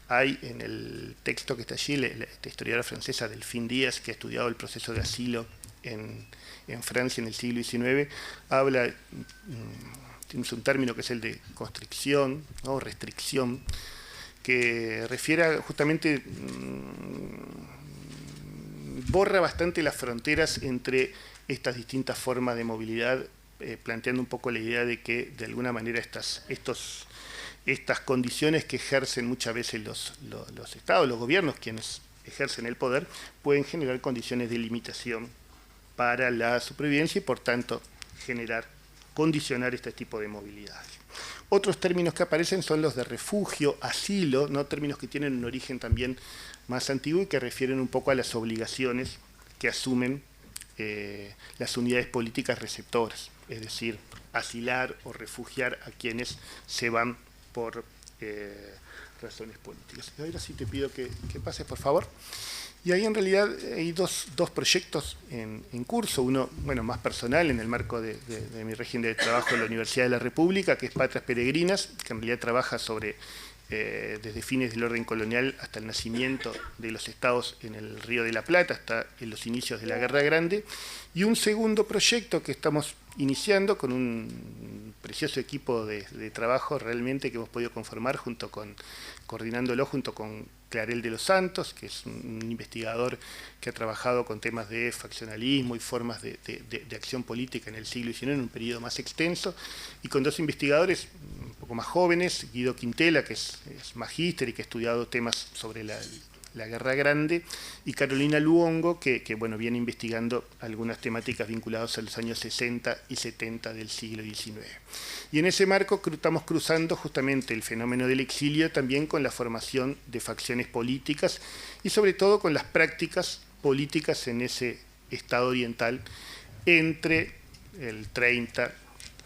hay en el texto que está allí, la historiadora francesa Delphine Díaz, que ha estudiado el proceso de asilo en Francia en el siglo XIX, habla, tienes un término que es el de constricción, ¿no? Restricción, que refiere justamente, borra bastante las fronteras entre estas distintas formas de movilidad, planteando un poco la idea de que de alguna manera estas condiciones que ejercen muchas veces los estados, los gobiernos, quienes ejercen el poder, pueden generar condiciones de limitación para la supervivencia y por tanto generar condicionar este tipo de movilidades. Otros términos que aparecen son los de refugio, asilo, ¿no? Términos que tienen un origen también más antiguo y que refieren un poco a las obligaciones que asumen las unidades políticas receptoras, es decir, asilar o refugiar a quienes se van por razones políticas. Y ahora sí te pido que pases, por favor. Y ahí en realidad hay dos proyectos en curso, uno bueno, más personal en el marco de mi régimen de trabajo en la Universidad de la República, que es Patrias Peregrinas, que en realidad trabaja sobre desde fines del orden colonial hasta el nacimiento de los estados en el Río de la Plata, hasta en los inicios de la Guerra Grande, y un segundo proyecto que estamos iniciando con un precioso equipo de trabajo realmente que hemos podido conformar coordinándolo junto con Clarel de los Santos, que es un investigador que ha trabajado con temas de faccionalismo y formas de acción política en el siglo XIX en un periodo más extenso, y con dos investigadores un poco más jóvenes, Guido Quintela, que es magíster y que ha estudiado temas sobre la Guerra Grande, y Carolina Luongo, que bueno, viene investigando algunas temáticas vinculadas a los años 60 y 70 del siglo XIX. Y en ese marco estamos cruzando justamente el fenómeno del exilio también con la formación de facciones políticas y sobre todo con las prácticas políticas en ese Estado oriental entre el 30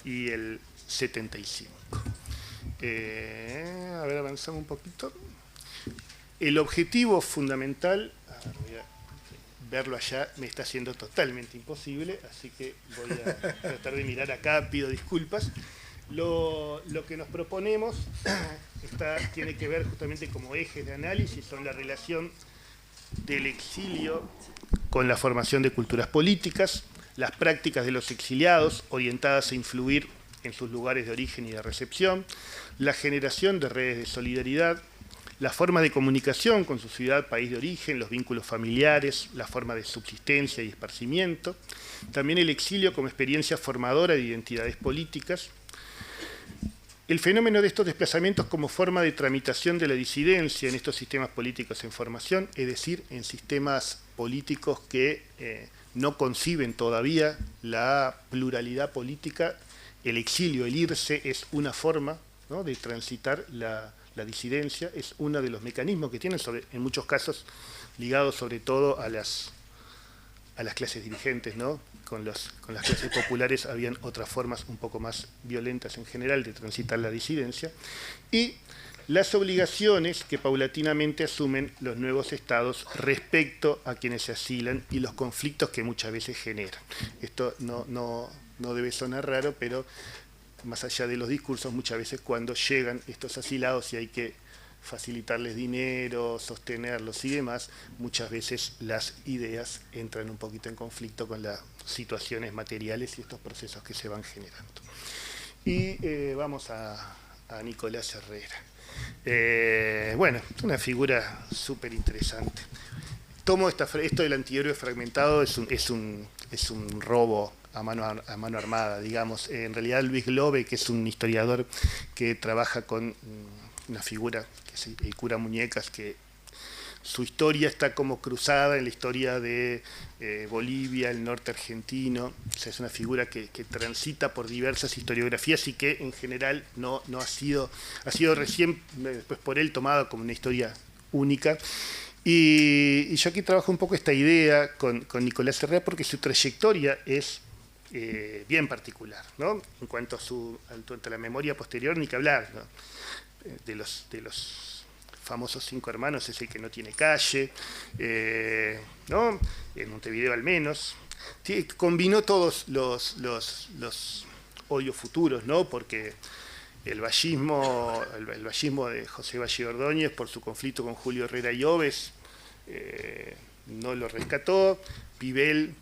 y el 75. A ver, avanzamos un poquito. El objetivo fundamental, voy a verlo allá, me está siendo totalmente imposible, así que voy a tratar de mirar acá, pido disculpas. Lo que nos proponemos tiene que ver justamente como ejes de análisis, son la relación del exilio con la formación de culturas políticas, las prácticas de los exiliados orientadas a influir en sus lugares de origen y de recepción, la generación de redes de solidaridad, la forma de comunicación con su ciudad, país de origen, los vínculos familiares, la forma de subsistencia y esparcimiento, también el exilio como experiencia formadora de identidades políticas, el fenómeno de estos desplazamientos como forma de tramitación de la disidencia en estos sistemas políticos en formación, es decir, en sistemas políticos que no conciben todavía la pluralidad política, el exilio, el irse, es una forma, ¿no?, de transitar la disidencia, es uno de los mecanismos que tienen, en muchos casos ligados sobre todo a las clases dirigentes, ¿no? Con las clases populares habían otras formas un poco más violentas en general de transitar la disidencia, y las obligaciones que paulatinamente asumen los nuevos estados respecto a quienes se asilan y los conflictos que muchas veces generan. Esto no debe sonar raro, pero más allá de los discursos, muchas veces cuando llegan estos asilados y hay que facilitarles dinero, sostenerlos y demás, muchas veces las ideas entran un poquito en conflicto con las situaciones materiales y estos procesos que se van generando. Y vamos a Nicolás Herrera. Bueno, una figura súper interesante. Tomo esto del antihéroe fragmentado, es un robo a mano armada, digamos. En realidad Luis Globe, que es un historiador que trabaja con una figura, que es el cura Muñecas, que su historia está como cruzada en la historia de Bolivia, el norte argentino. O sea, es una figura que transita por diversas historiografías y que en general no ha sido recién después por él tomada como una historia única. Y yo aquí trabajo un poco esta idea con Nicolás Herrera porque su trayectoria es bien particular, ¿no? En cuanto a la memoria posterior, ni que hablar, ¿no? De los famosos 5 hermanos es el que no tiene calle, ¿no? En Montevideo al menos. Sí, combinó todos los odios futuros, ¿no? Porque el vallismo de José Valle Ordóñez por su conflicto con Julio Herrera y Oves no lo rescató. Pibel,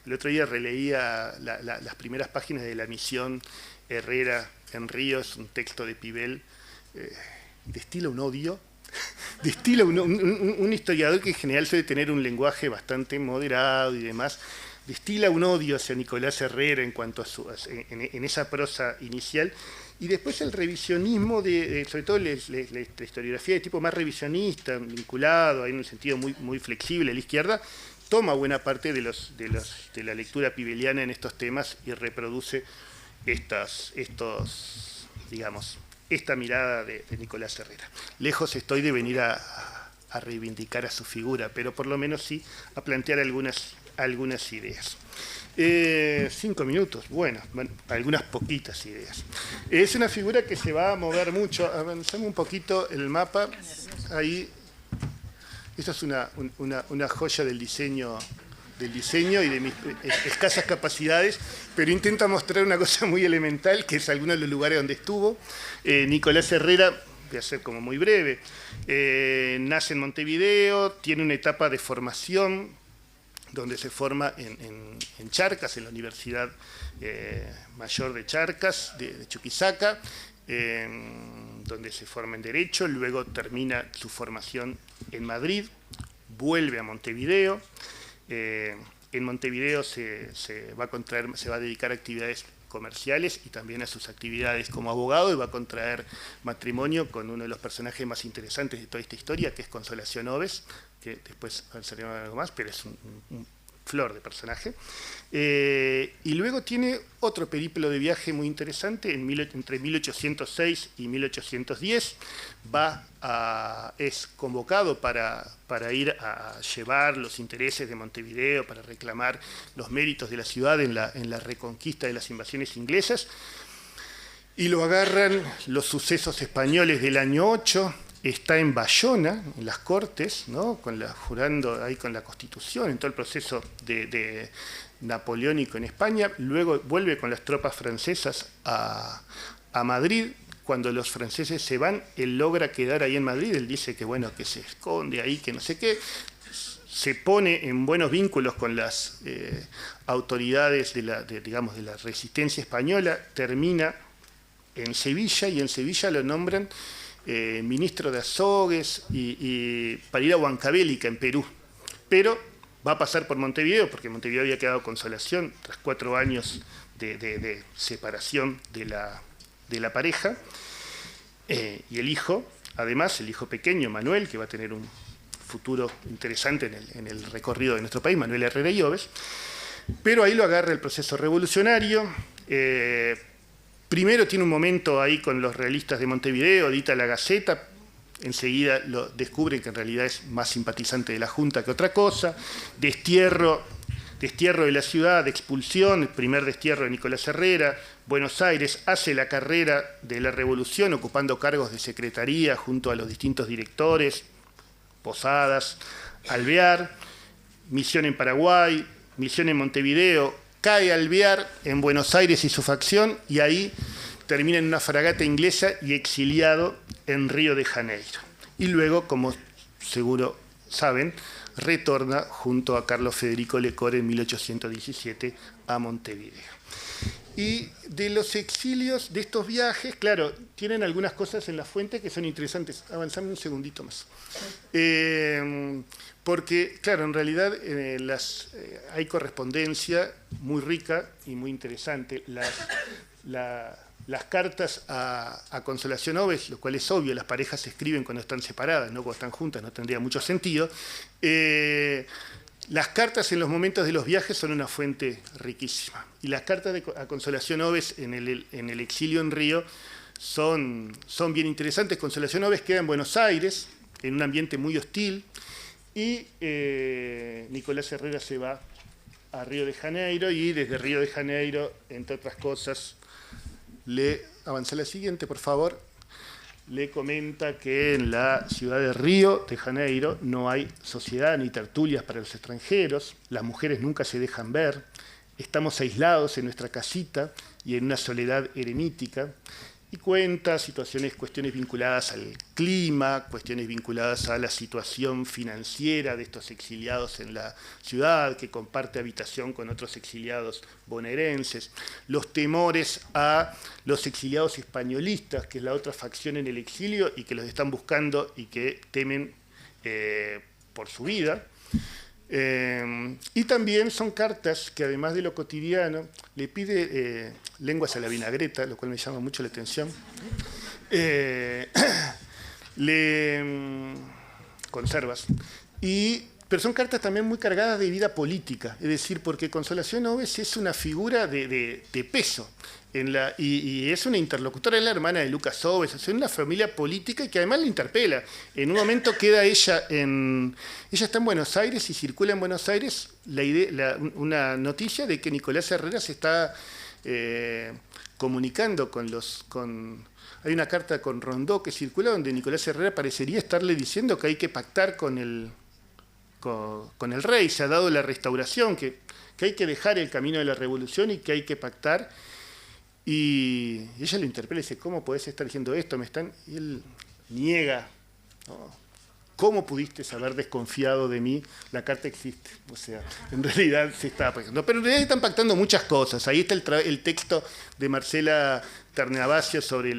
el otro día releía las primeras páginas de La misión Herrera en Ríos, un texto de Pibel, destila un odio, destila un historiador que en general suele tener un lenguaje bastante moderado y demás, destila un odio hacia Nicolás Herrera en cuanto a en esa prosa inicial, y después el revisionismo, sobre todo la historiografía de tipo más revisionista, vinculado, en un sentido muy flexible a la izquierda, toma buena parte de la lectura pibeliana en estos temas y reproduce esta mirada de Nicolás Herrera. Lejos estoy de venir a reivindicar a su figura, pero por lo menos sí a plantear algunas ideas. 5 minutos, bueno, algunas poquitas ideas. Es una figura que se va a mover mucho. Avanzamos un poquito el mapa. Ahí, esta es una joya del diseño y de mis escasas capacidades, pero intenta mostrar una cosa muy elemental, que es algunos de los lugares donde estuvo. Nicolás Herrera, voy a ser como muy breve, nace en Montevideo, tiene una etapa de formación donde se forma en Charcas, en la Universidad Mayor de Charcas, de Chuquisaca, donde se forma en Derecho, luego termina su formación en Madrid, vuelve a Montevideo. En Montevideo se va a dedicar a actividades comerciales y también a sus actividades como abogado, y va a contraer matrimonio con uno de los personajes más interesantes de toda esta historia, que es Consolación Oves, que después avanzaremos algo más, pero es un flor de personaje. Y luego tiene otro periplo de viaje muy interesante, entre 1806 y 1810, es convocado para ir a llevar los intereses de Montevideo, para reclamar los méritos de la ciudad en la reconquista de las invasiones inglesas, y lo agarran los sucesos españoles del año 8, está en Bayona, en las Cortes, ¿no? Jurando ahí con la Constitución, en todo el proceso de napoleónico en España. Luego vuelve con las tropas francesas a Madrid. Cuando los franceses se van, él logra quedar ahí en Madrid. Él dice que, bueno, que se esconde ahí, que no sé qué. Se pone en buenos vínculos con las autoridades de la resistencia española, termina en Sevilla, y en Sevilla lo nombran ministro de Azogues y para ir a Huancavelica, en Perú. Pero va a pasar por Montevideo, porque Montevideo había quedado Consolación tras 4 años de separación de la pareja. Y el hijo, además, el hijo pequeño, Manuel, que va a tener un futuro interesante en el recorrido de nuestro país, Manuel Herrera y Oves. Pero ahí lo agarra el proceso revolucionario. Primero tiene un momento ahí con los realistas de Montevideo, edita la Gaceta, enseguida lo descubren que en realidad es más simpatizante de la Junta que otra cosa. Destierro de la ciudad, expulsión, el primer destierro de Nicolás Herrera. Buenos Aires, hace la carrera de la Revolución ocupando cargos de secretaría junto a los distintos directores, Posadas, Alvear, misión en Paraguay, misión en Montevideo. Cae Alvear en Buenos Aires y su facción, y ahí termina en una fragata inglesa y exiliado en Río de Janeiro. Y luego, como seguro saben, retorna junto a Carlos Federico Lecor en 1817 a Montevideo. Y de los exilios, de estos viajes, claro, tienen algunas cosas en la fuente que son interesantes. Avanzame un segundito más. Porque, claro, en realidad hay correspondencia muy rica y muy interesante. Las cartas a Consolación Oves, lo cual es obvio, las parejas se escriben cuando están separadas, no cuando están juntas, no tendría mucho sentido. Las cartas en los momentos de los viajes son una fuente riquísima. Y las cartas a Consolación Oves en el exilio en Río son bien interesantes. Consolación Oves queda en Buenos Aires, en un ambiente muy hostil, y Nicolás Herrera se va a Río de Janeiro, y desde Río de Janeiro, entre otras cosas, avanza la siguiente, por favor, le comenta que en la ciudad de Río de Janeiro no hay sociedad ni tertulias para los extranjeros, las mujeres nunca se dejan ver, estamos aislados en nuestra casita y en una soledad erenítica, y cuenta cuestiones vinculadas al clima, cuestiones vinculadas a la situación financiera de estos exiliados en la ciudad, que comparte habitación con otros exiliados bonaerenses, los temores a los exiliados españolistas, que es la otra facción en el exilio y que los están buscando y que temen por su vida. Y también son cartas que, además de lo cotidiano, le pide lenguas a la vinagreta, lo cual me llama mucho la atención. Conservas. Y pero son cartas también muy cargadas de vida política, es decir, porque Consolación Oves es una figura de peso, y es una interlocutora, es la hermana de Lucas Oves, es una familia política y que además le interpela. En un momento queda ella está en Buenos Aires y circula en Buenos Aires una noticia de que Nicolás Herrera se está comunicando hay una carta con Rondó que circula donde Nicolás Herrera parecería estarle diciendo que hay que pactar con el rey, se ha dado la restauración, que hay que dejar el camino de la revolución y que hay que pactar. Y ella lo interpela y dice, ¿cómo podés estar diciendo esto? Y él niega, ¿no? ¿Cómo pudiste haber desconfiado de mí? La carta existe. O sea, en realidad se estaba pactando. Pero en realidad están pactando muchas cosas. Ahí está el texto de Marcela Ternavasio sobre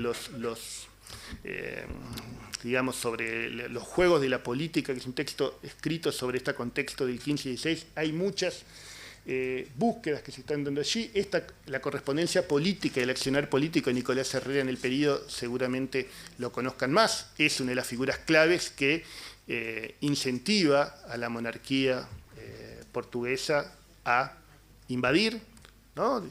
digamos, sobre los juegos de la política, que es un texto escrito sobre este contexto del 15 y 16. Hay muchas búsquedas que se están dando allí. La correspondencia política y el accionar político de Nicolás Herrera en el periodo seguramente lo conozcan más. Es una de las figuras claves que incentiva a la monarquía portuguesa a invadir, ¿no?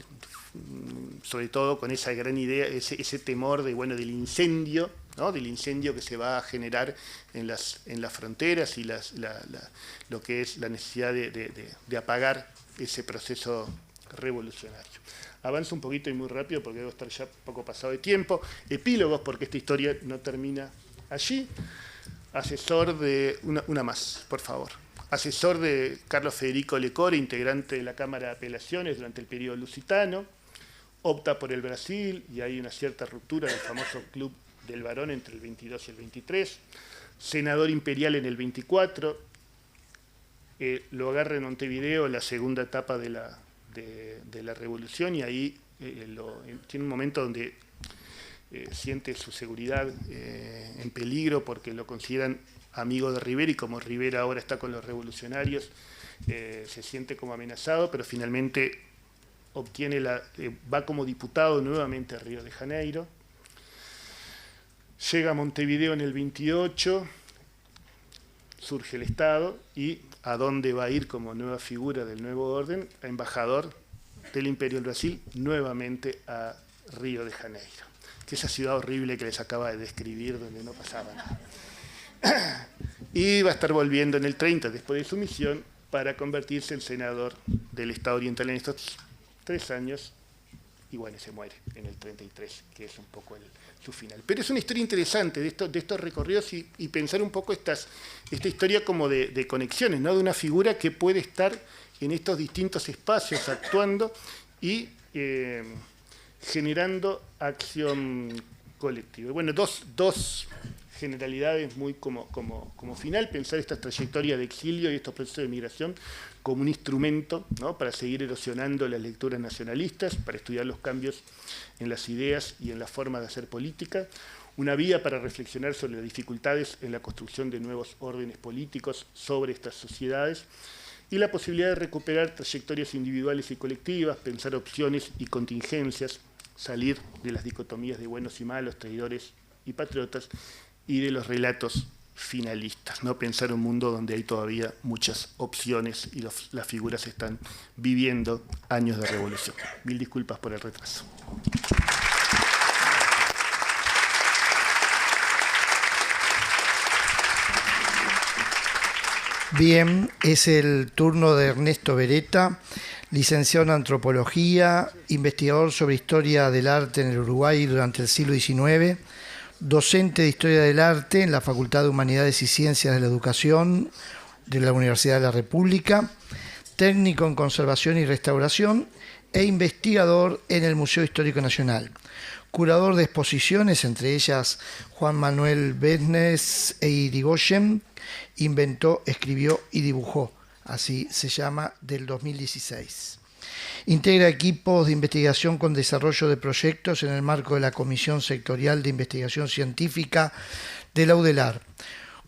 Sobre todo con esa gran idea, ese temor del incendio, ¿no? Del incendio que se va a generar en las fronteras y lo que es la necesidad de apagar ese proceso revolucionario. Avanzo un poquito y muy rápido porque debo estar ya poco pasado de tiempo. Epílogos, porque esta historia no termina allí. Asesor de... Una más, por favor. Asesor de Carlos Federico Lecora, integrante de la Cámara de Apelaciones durante el periodo lusitano. Opta por el Brasil y hay una cierta ruptura del famoso Club del Varón entre el 22 y el 23. Senador imperial en el 24. Lo agarra en Montevideo en la segunda etapa de la revolución y ahí tiene un momento donde siente su seguridad en peligro porque lo consideran amigo de Rivera y como Rivera ahora está con los revolucionarios, se siente como amenazado, pero finalmente va como diputado nuevamente a Río de Janeiro. Llega a Montevideo en el 28, surge el Estado y ¿a dónde va a ir como nueva figura del nuevo orden? A embajador del Imperio del Brasil, nuevamente a Río de Janeiro, que es esa ciudad horrible que les acaba de describir, donde no pasaba nada. Y va a estar volviendo en el 30, después de su misión, para convertirse en senador del Estado Oriental en estos 3 años, y bueno, se muere en el 33, que es un poco su final. Pero es una historia interesante de estos recorridos y pensar un poco esta historia como de conexiones, ¿no? De una figura que puede estar en estos distintos espacios actuando y generando acción colectiva. Y bueno, dos generalidades muy como final, pensar esta trayectoria de exilio y estos procesos de migración como un instrumento, ¿no? Para seguir erosionando las lecturas nacionalistas, para estudiar los cambios en las ideas y en la forma de hacer política, una vía para reflexionar sobre las dificultades en la construcción de nuevos órdenes políticos sobre estas sociedades, y la posibilidad de recuperar trayectorias individuales y colectivas, pensar opciones y contingencias, salir de las dicotomías de buenos y malos, traidores y patriotas, y de los relatos finalistas, ¿no? Pensar un mundo donde hay todavía muchas opciones y las figuras están viviendo años de revolución. Mil disculpas por el retraso. Bien, es el turno de Ernesto Beretta, licenciado en Antropología, investigador sobre historia del arte en el Uruguay durante el siglo XIX, docente de Historia del Arte en la Facultad de Humanidades y Ciencias de la Educación de la Universidad de la República, técnico en Conservación y Restauración e investigador en el Museo Histórico Nacional. Curador de exposiciones, entre ellas Juan Manuel Besnes e Irigoyen, inventó, escribió y dibujó, así se llama, del 2016. Integra equipos de investigación con desarrollo de proyectos en el marco de la Comisión Sectorial de Investigación Científica de la UDELAR,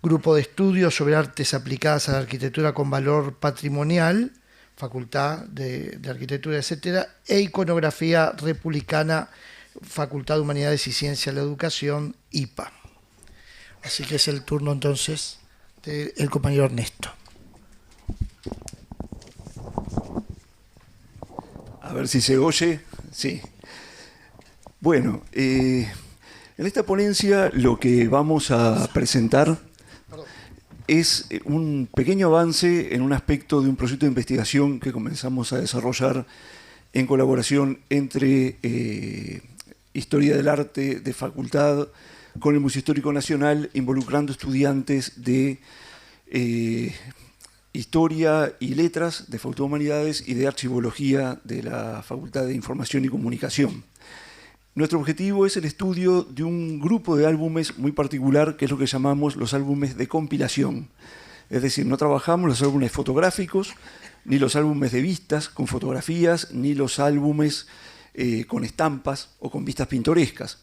Grupo de Estudios sobre Artes Aplicadas a la Arquitectura con Valor Patrimonial, Facultad de Arquitectura, etc., e Iconografía Republicana, Facultad de Humanidades y Ciencias de la Educación, IPA. Así que es el turno entonces del compañero Ernesto. ver si se oye. Sí. Bueno, en esta ponencia lo que vamos a presentar es un pequeño avance en un aspecto de un proyecto de investigación que comenzamos a desarrollar en colaboración entre Historia del Arte de Facultad con el Museo Histórico Nacional, involucrando estudiantes de Historia y Letras de Facultad de Humanidades y de Archivología de la Facultad de Información y Comunicación. Nuestro objetivo es el estudio de un grupo de álbumes muy particular, que es lo que llamamos los álbumes de compilación. Es decir, no trabajamos los álbumes fotográficos, ni los álbumes de vistas con fotografías, ni los álbumes con estampas o con vistas pintorescas,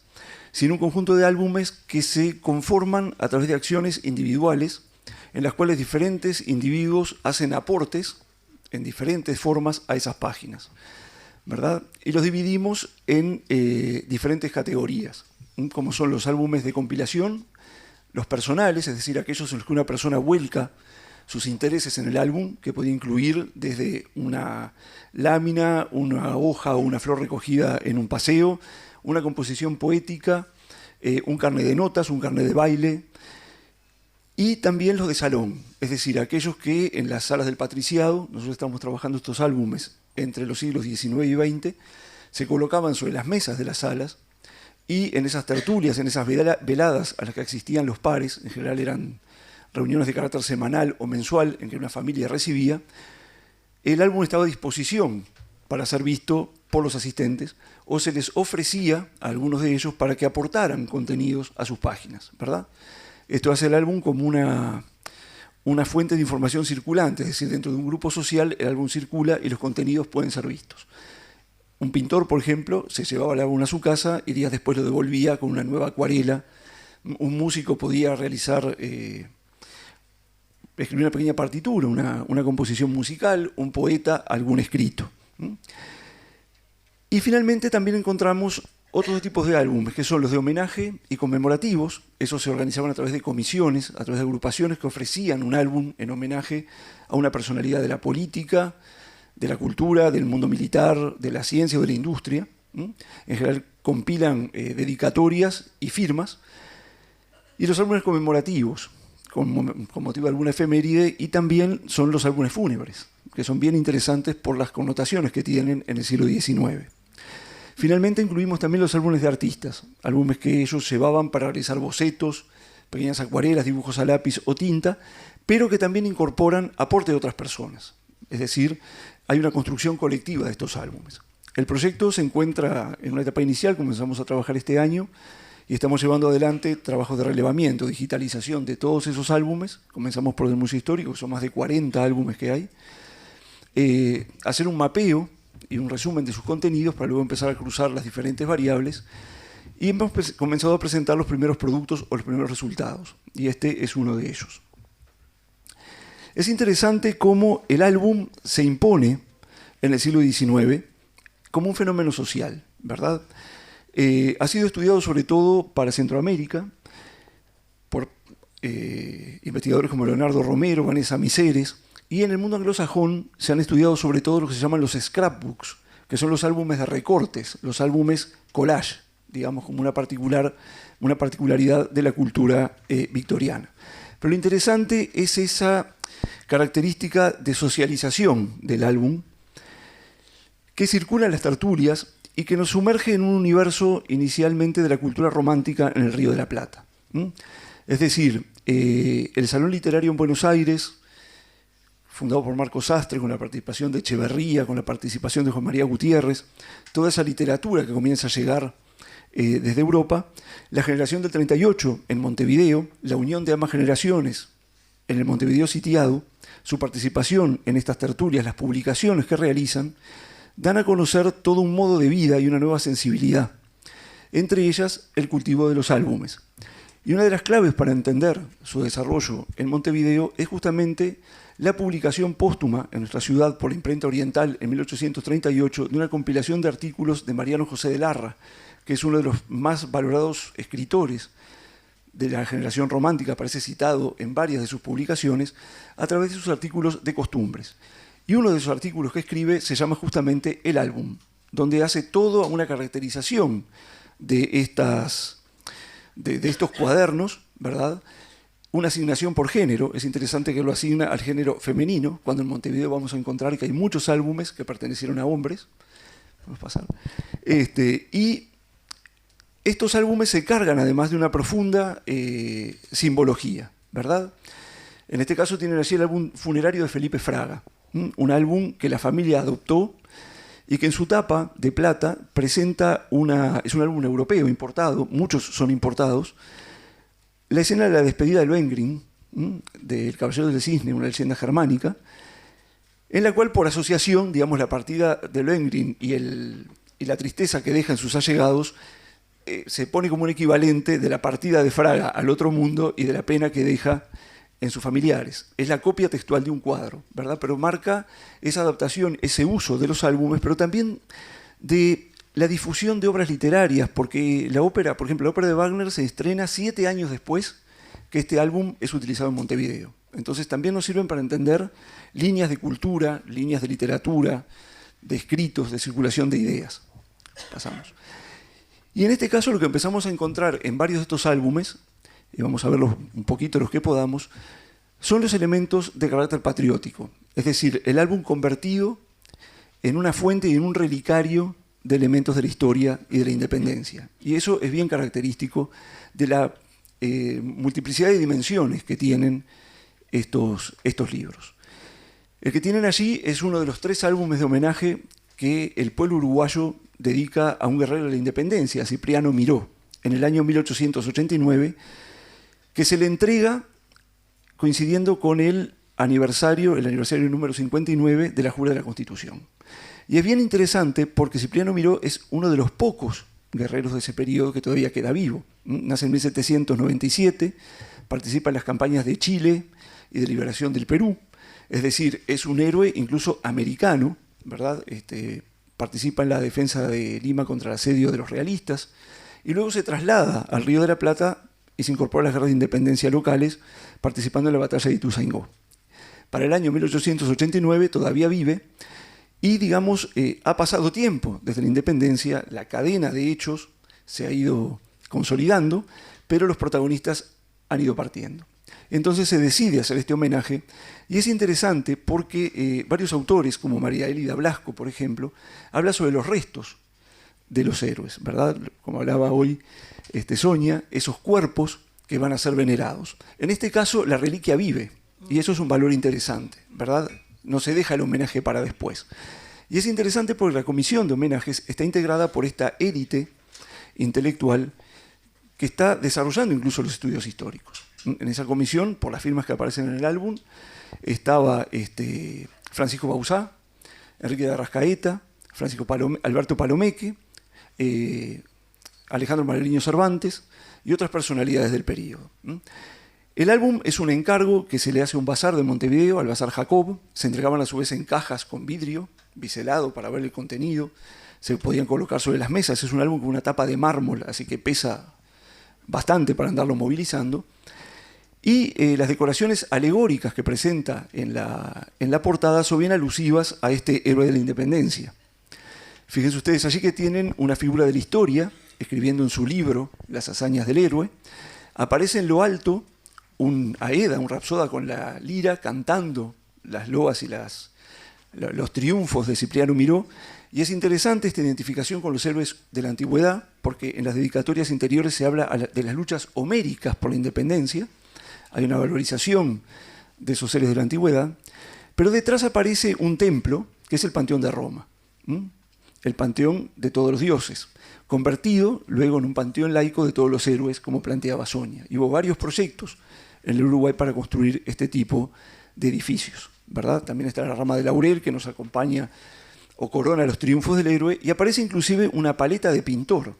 sino un conjunto de álbumes que se conforman a través de acciones individuales en las cuales diferentes individuos hacen aportes en diferentes formas a esas páginas, ¿verdad? Y los dividimos en diferentes categorías, como son los álbumes de compilación, los personales, es decir, aquellos en los que una persona vuelca sus intereses en el álbum, que puede incluir desde una lámina, una hoja o una flor recogida en un paseo, una composición poética, un carnet de notas, un carnet de baile, y también los de salón, es decir, aquellos que en las salas del patriciado, nosotros estamos trabajando estos álbumes entre los siglos XIX y XX, se colocaban sobre las mesas de las salas y en esas tertulias, en esas veladas a las que existían los pares, en general eran reuniones de carácter semanal o mensual en que una familia recibía, el álbum estaba a disposición para ser visto por los asistentes o se les ofrecía a algunos de ellos para que aportaran contenidos a sus páginas, ¿verdad? Esto hace el álbum como una fuente de información circulante, es decir, dentro de un grupo social el álbum circula y los contenidos pueden ser vistos. Un pintor, por ejemplo, se llevaba el álbum a su casa y días después lo devolvía con una nueva acuarela. Un músico podía realizar, escribir una pequeña partitura, una composición musical, un poeta, algún escrito. Y finalmente también encontramos otros tipos de álbumes, que son los de homenaje y conmemorativos. Esos se organizaban a través de comisiones, a través de agrupaciones que ofrecían un álbum en homenaje a una personalidad de la política, de la cultura, del mundo militar, de la ciencia o de la industria. En general compilan dedicatorias y firmas. Y los álbumes conmemorativos, con motivo de alguna efeméride, y también son los álbumes fúnebres, que son bien interesantes por las connotaciones que tienen en el siglo XIX. Finalmente incluimos también los álbumes de artistas, álbumes que ellos llevaban para realizar bocetos, pequeñas acuarelas, dibujos a lápiz o tinta, pero que también incorporan aporte de otras personas. Es decir, hay una construcción colectiva de estos álbumes. El proyecto se encuentra en una etapa inicial, comenzamos a trabajar este año y estamos llevando adelante trabajos de relevamiento, digitalización de todos esos álbumes. Comenzamos por el Museo Histórico, que son más de 40 álbumes que hay. Hacer un mapeo y un resumen de sus contenidos para luego empezar a cruzar las diferentes variables y hemos comenzado a presentar los primeros productos o los primeros resultados, y este es uno de ellos. Es interesante cómo el álbum se impone en el siglo XIX como un fenómeno social, ¿verdad? Ha sido estudiado sobre todo para Centroamérica por investigadores como Leonardo Romero, Vanessa Miseres, y en el mundo anglosajón se han estudiado sobre todo lo que se llaman los scrapbooks, que son los álbumes de recortes, los álbumes collage, digamos, como una particularidad de la cultura victoriana. Pero lo interesante es esa característica de socialización del álbum que circula en las tertulias y que nos sumerge en un universo inicialmente de la cultura romántica en el Río de la Plata. Es decir, el Salón Literario en Buenos Aires, fundado por Marco Sastre, con la participación de Echeverría, con la participación de Juan María Gutiérrez, toda esa literatura que comienza a llegar desde Europa, la generación del 38 en Montevideo, la unión de ambas generaciones en el Montevideo sitiado, su participación en estas tertulias, las publicaciones que realizan, dan a conocer todo un modo de vida y una nueva sensibilidad, entre ellas el cultivo de los álbumes. Y una de las claves para entender su desarrollo en Montevideo es justamente la publicación póstuma en nuestra ciudad por la Imprenta Oriental en 1838 de una compilación de artículos de Mariano José de Larra, que es uno de los más valorados escritores de la generación romántica, aparece citado en varias de sus publicaciones, a través de sus artículos de costumbres. Y uno de esos artículos que escribe se llama justamente El álbum, donde hace toda una caracterización de estos cuadernos, ¿verdad? Una asignación por género. Es interesante que lo asigna al género femenino, cuando en Montevideo vamos a encontrar que hay muchos álbumes que pertenecieron a hombres. Vamos a pasar. Y estos álbumes se cargan además de una profunda simbología, ¿verdad? En este caso tienen allí el álbum funerario de Felipe Fraga, un álbum que la familia adoptó y que en su tapa de plata presenta es un álbum europeo importado, muchos son importados, la escena de la despedida de Lohengrin, del Caballero del Cisne, una leyenda germánica, en la cual por asociación, digamos, la partida de Lohengrin y la tristeza que deja en sus allegados se pone como un equivalente de la partida de Fraga al otro mundo y de la pena que deja en sus familiares. Es la copia textual de un cuadro, ¿verdad? Pero marca esa adaptación, ese uso de los álbumes, pero también de la difusión de obras literarias, porque la ópera, por ejemplo, la ópera de Wagner se estrena 7 años después que este álbum es utilizado en Montevideo. Entonces también nos sirven para entender líneas de cultura, líneas de literatura, de escritos, de circulación de ideas. Pasamos. Y en este caso lo que empezamos a encontrar en varios de estos álbumes, y vamos a verlos un poquito los que podamos, son los elementos de carácter patriótico. Es decir, el álbum convertido en una fuente y en un relicario de elementos de la historia y de la independencia. Y eso es bien característico de la multiplicidad de dimensiones que tienen estos libros. El que tienen allí es uno de los 3 álbumes de homenaje que el pueblo uruguayo dedica a un guerrero de la independencia, Cipriano Miró, en el año 1889, que se le entrega coincidiendo con el aniversario número 59 de la Jura de la Constitución. Y es bien interesante porque Cipriano Miró es uno de los pocos guerreros de ese periodo que todavía queda vivo. Nace en 1797, participa en las campañas de Chile y de liberación del Perú, es decir, es un héroe incluso americano, ¿verdad? Participa en la defensa de Lima contra el asedio de los realistas, y luego se traslada al Río de la Plata y se incorpora a las guerras de independencia locales, participando en la batalla de Ituzaingó. Para el año 1889 todavía vive y, digamos, ha pasado tiempo desde la independencia, la cadena de hechos se ha ido consolidando, pero los protagonistas han ido partiendo. Entonces se decide hacer este homenaje y es interesante porque varios autores, como María Elida Blasco, por ejemplo, habla sobre los restos de los héroes, ¿verdad? Como hablaba hoy Sonia, esos cuerpos que van a ser venerados. En este caso, la reliquia vive, y eso es un valor interesante, ¿verdad? No se deja el homenaje para después. Y es interesante porque la comisión de homenajes está integrada por esta élite intelectual que está desarrollando incluso los estudios históricos. En esa comisión, por las firmas que aparecen en el álbum, estaba Francisco Bauzá, Enrique de Arrascaeta, Alberto Palomeque, Alejandro Magariño Cervantes y otras personalidades del periodo. El álbum es un encargo que se le hace a un bazar de Montevideo, al Bazar Jacob. Se entregaban a su vez en cajas con vidrio biselado para ver el contenido. Se podían colocar sobre las mesas. Es un álbum con una tapa de mármol, así que pesa bastante para andarlo movilizando. Y las decoraciones alegóricas que presenta en la portada son bien alusivas a este héroe de la independencia. Fíjense ustedes, allí que tienen una figura de la historia, escribiendo en su libro Las hazañas del héroe. Aparece en lo alto un aeda, un rapsoda con la lira, cantando las loas y los triunfos de Cipriano Miró. Y es interesante esta identificación con los héroes de la antigüedad, porque en las dedicatorias interiores se habla de las luchas homéricas por la independencia. Hay una valorización de esos héroes de la antigüedad. Pero detrás aparece un templo, que es el Panteón de Roma. El panteón de todos los dioses, convertido luego en un panteón laico de todos los héroes, como planteaba Sonia. Y hubo varios proyectos en el Uruguay para construir este tipo de edificios, ¿verdad? También está la rama de laurel que nos acompaña o corona los triunfos del héroe, y aparece inclusive una paleta de pintor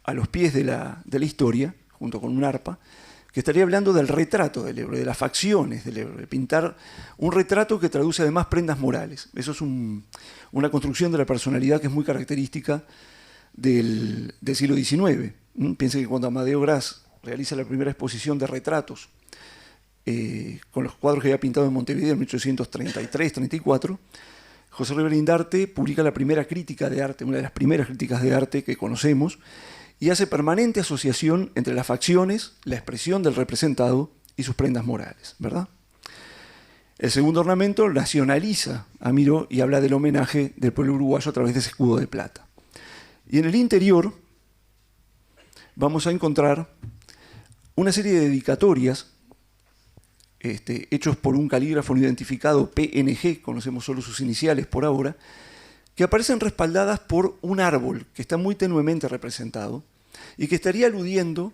a los pies de la historia, junto con un arpa, que estaría hablando del retrato del héroe, de las facciones del héroe, de pintar un retrato que traduce además prendas morales. Eso es una construcción de la personalidad que es muy característica del siglo XIX. Piensen que cuando Amadeo Gras realiza la primera exposición de retratos con los cuadros que había pintado en Montevideo en 1833-34, José Reverindarte publica la primera crítica de arte, una de las primeras críticas de arte que conocemos, y hace permanente asociación entre las facciones, la expresión del representado y sus prendas morales, ¿verdad? El segundo ornamento nacionaliza a Miró y habla del homenaje del pueblo uruguayo a través de ese escudo de plata. Y en el interior vamos a encontrar una serie de dedicatorias hechos por un calígrafo no identificado, PNG, conocemos solo sus iniciales por ahora, que aparecen respaldadas por un árbol que está muy tenuemente representado y que estaría aludiendo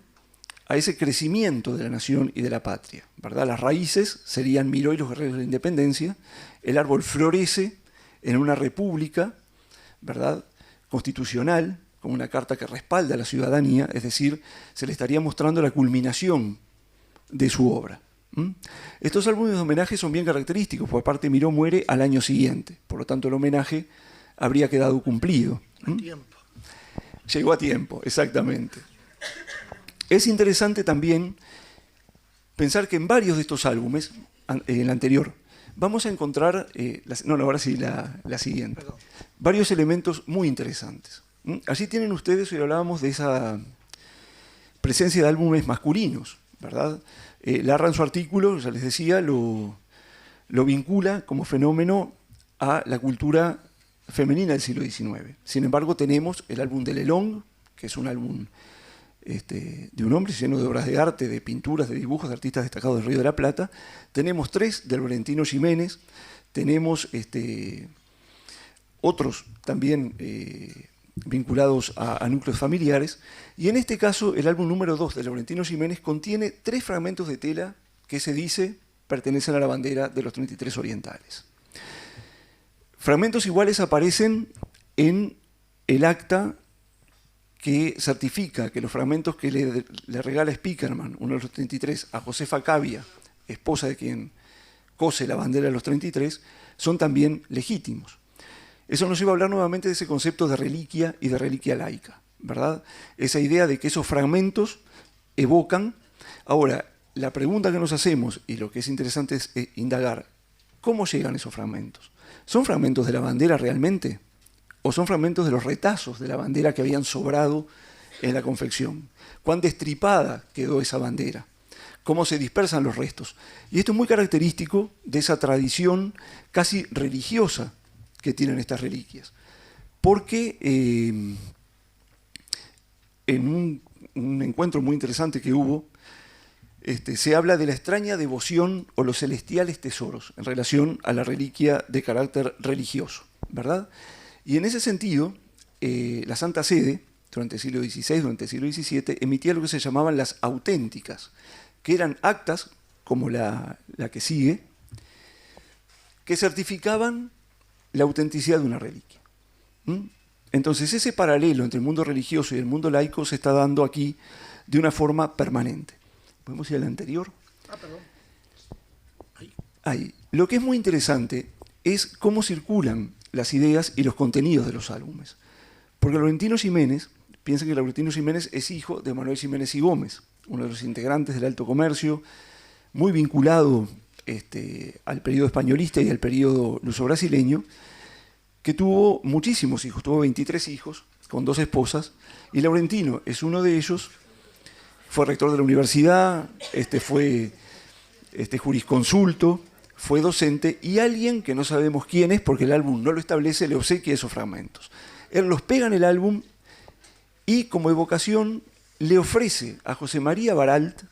a ese crecimiento de la nación y de la patria, ¿verdad? Las raíces serían Miró y los guerreros de la independencia, el árbol florece en una república, ¿verdad?, constitucional, con una carta que respalda a la ciudadanía, es decir, se le estaría mostrando la culminación de su obra. Estos álbumes de homenaje son bien característicos, porque aparte Miró muere al año siguiente, por lo tanto el homenaje habría quedado cumplido. A tiempo. Llegó a tiempo, exactamente. Es interesante también pensar que en varios de estos álbumes, en el anterior, vamos a encontrar, ahora sí, la siguiente, Perdón. varios elementos muy interesantes. Allí tienen ustedes, hoy hablábamos de esa presencia de álbumes masculinos, ¿verdad? Larra en su artículo, ya les decía, lo vincula como fenómeno a la cultura femenina del siglo XIX. Sin embargo, tenemos el álbum de Lelong, que es un álbum de un hombre lleno de obras de arte, de pinturas, de dibujos de artistas destacados del Río de la Plata. Tenemos 3 del Valentino Jiménez, tenemos otros también vinculados a núcleos familiares, y en este caso el álbum número 2 de Laurentino Jiménez contiene 3 fragmentos de tela que se dice pertenecen a la bandera de los 33 orientales. Fragmentos iguales aparecen en el acta que certifica que los fragmentos que le regala Spickerman, uno de los 33, a Josefa Cavia, esposa de quien cose la bandera de los 33, son también legítimos. Eso nos lleva a hablar nuevamente de ese concepto de reliquia y de reliquia laica, ¿verdad? Esa idea de que esos fragmentos evocan. Ahora, la pregunta que nos hacemos, y lo que es interesante es indagar, ¿cómo llegan esos fragmentos? ¿Son fragmentos de la bandera realmente? ¿O son fragmentos de los retazos de la bandera que habían sobrado en la confección? ¿Cuán destripada quedó esa bandera? ¿Cómo se dispersan los restos? Y esto es muy característico de esa tradición casi religiosa que tienen estas reliquias. Porque en un encuentro muy interesante que hubo, se habla de la extraña devoción o los celestiales tesoros en relación a la reliquia de carácter religioso, ¿verdad? Y en ese sentido, la Santa Sede, durante el siglo XVI, durante el siglo XVII, emitía lo que se llamaban las auténticas, que eran actas, como la que sigue, que certificaban la autenticidad de una reliquia. Entonces, ese paralelo entre el mundo religioso y el mundo laico se está dando aquí de una forma permanente. ¿Podemos ir al anterior? Perdón. Ahí. Lo que es muy interesante es cómo circulan las ideas y los contenidos de los álbumes. Porque Laurentino Jiménez, piensen que Laurentino Jiménez es hijo de Manuel Jiménez y Gómez, uno de los integrantes del Alto Comercio, muy vinculado al periodo españolista y al periodo luso-brasileño, que tuvo muchísimos hijos, tuvo 23 hijos, con 2 esposas, y Laurentino es uno de ellos. Fue rector de la universidad, fue jurisconsulto, fue docente, y alguien que no sabemos quién es, porque el álbum no lo establece, le obsequia esos fragmentos. Él los pega en el álbum y, como evocación, le ofrece a José María Baralt,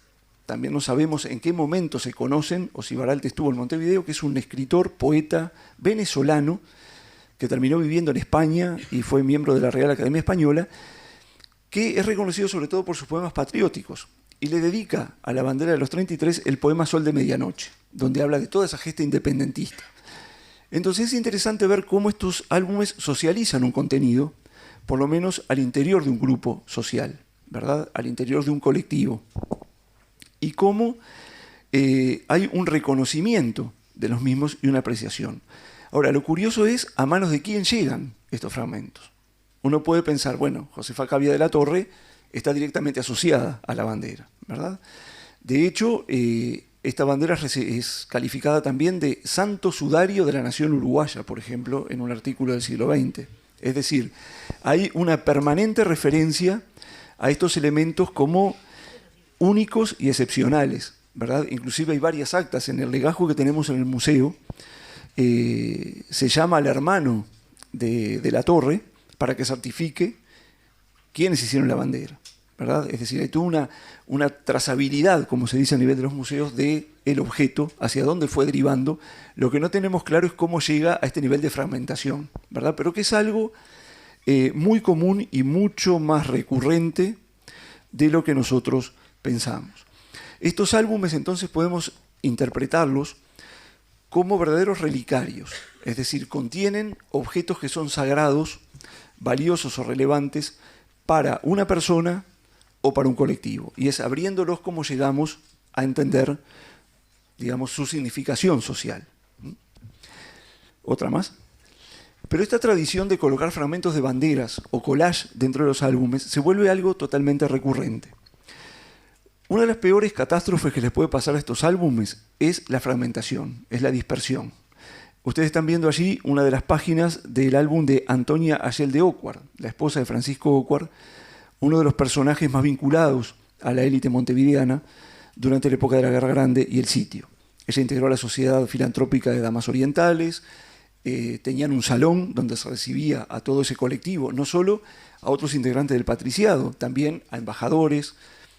también no sabemos en qué momento se conocen, o si Baralt estuvo en Montevideo, que es un escritor, poeta venezolano, que terminó viviendo en España y fue miembro de la Real Academia Española, que es reconocido sobre todo por sus poemas patrióticos, y le dedica a la bandera de los 33 el poema Sol de Medianoche, donde habla de toda esa gesta independentista. Entonces es interesante ver cómo estos álbumes socializan un contenido, por lo menos al interior de un grupo social, ¿verdad? Al interior de un colectivo. Y cómo hay un reconocimiento de los mismos y una apreciación. Ahora, lo curioso es a manos de quién llegan estos fragmentos. Uno puede pensar, bueno, Josefa Cavia de la Torre está directamente asociada a la bandera, ¿verdad? De hecho, esta bandera es calificada también de santo sudario de la nación uruguaya, por ejemplo, en un artículo del siglo XX. Es decir, hay una permanente referencia a estos elementos como únicos y excepcionales, ¿verdad? Inclusive hay varias actas en el legajo que tenemos en el museo. Se llama al hermano de la torre para que certifique quiénes hicieron la bandera, ¿verdad? Es decir, hay toda una trazabilidad, como se dice a nivel de los museos, del objeto, hacia dónde fue derivando. Lo que no tenemos claro es cómo llega a este nivel de fragmentación, ¿verdad? Pero que es algo muy común y mucho más recurrente de lo que nosotros pensamos. Estos álbumes entonces podemos interpretarlos como verdaderos relicarios, es decir, contienen objetos que son sagrados, valiosos o relevantes para una persona o para un colectivo. Y es abriéndolos como llegamos a entender, digamos, su significación social. ¿Otra más? Pero esta tradición de colocar fragmentos de banderas o collage dentro de los álbumes se vuelve algo totalmente recurrente. Una de las peores catástrofes que les puede pasar a estos álbumes es la fragmentación, es la dispersión. Ustedes están viendo allí una de las páginas del álbum de Antonia Ayel de Oquart, la esposa de Francisco Oquart, uno de los personajes más vinculados a la élite montevideana durante la época de la Guerra Grande y el sitio. Ella integró la Sociedad Filantrópica de Damas Orientales, tenían un salón donde se recibía a todo ese colectivo, no solo a otros integrantes del patriciado, también a embajadores,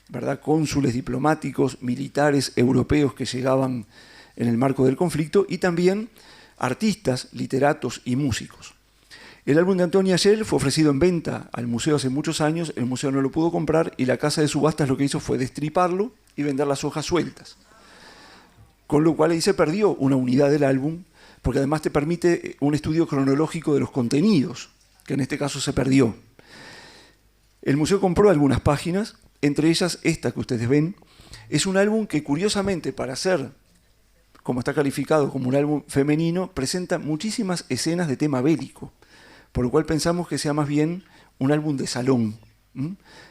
¿verdad?, cónsules diplomáticos, militares europeos que llegaban en el marco del conflicto, y también artistas, literatos y músicos. El álbum de Antonia Ayel fue ofrecido en venta al museo hace muchos años, el museo no lo pudo comprar y la casa de subastas lo que hizo fue destriparlo y vender las hojas sueltas. Con lo cual ahí se perdió una unidad del álbum, porque además te permite un estudio cronológico de los contenidos, que en este caso se perdió. El museo compró algunas páginas, entre ellas esta que ustedes ven. Es un álbum que curiosamente, para ser, como está calificado como un álbum femenino, presenta muchísimas escenas de tema bélico, por lo cual pensamos que sea más bien un álbum de salón.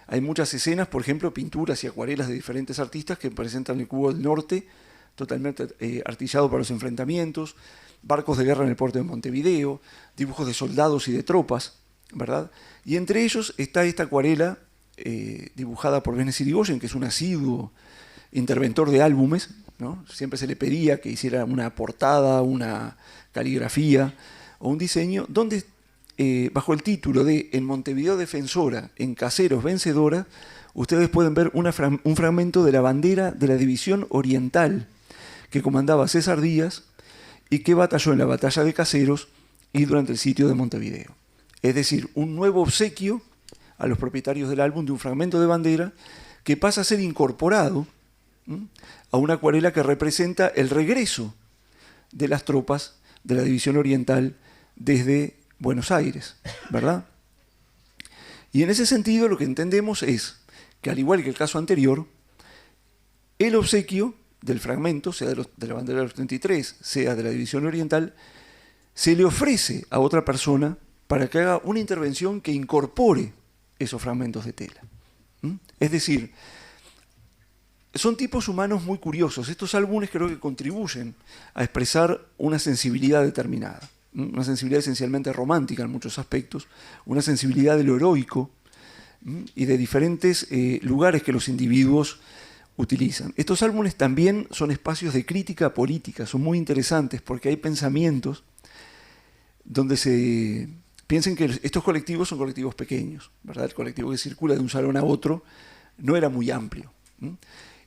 Hay muchas escenas, por ejemplo, pinturas y acuarelas de diferentes artistas que presentan el Cubo del Norte, totalmente artillado para los enfrentamientos, barcos de guerra en el puerto de Montevideo, dibujos de soldados y de tropas, ¿verdad? Y entre ellos está esta acuarela dibujada por Benes Irigoyen, que es un asiduo interventor de álbumes, ¿no? Siempre se le pedía que hiciera una portada, una caligrafía o un diseño, donde bajo el título de En Montevideo Defensora, en Caseros Vencedora, ustedes pueden ver un fragmento de la bandera de la División Oriental que comandaba César Díaz y que batalló en la batalla de Caseros y durante el sitio de Montevideo. Es decir, un nuevo obsequio a los propietarios del álbum de un fragmento de bandera que pasa a ser incorporado a una acuarela que representa el regreso de las tropas de la División Oriental desde Buenos Aires, ¿verdad? Y en ese sentido lo que entendemos es que, al igual que el caso anterior, el obsequio del fragmento, sea de la bandera del 33, sea de la División Oriental, se le ofrece a otra persona para que haga una intervención que incorpore esos fragmentos de tela. Es decir, son tipos humanos muy curiosos. Estos álbumes creo que contribuyen a expresar una sensibilidad determinada, una sensibilidad esencialmente romántica en muchos aspectos, una sensibilidad de lo heroico y de diferentes lugares que los individuos utilizan. Estos álbumes también son espacios de crítica política, son muy interesantes porque hay pensamientos donde se piensen que estos colectivos son colectivos pequeños, ¿verdad? El colectivo que circula de un salón a otro no era muy amplio.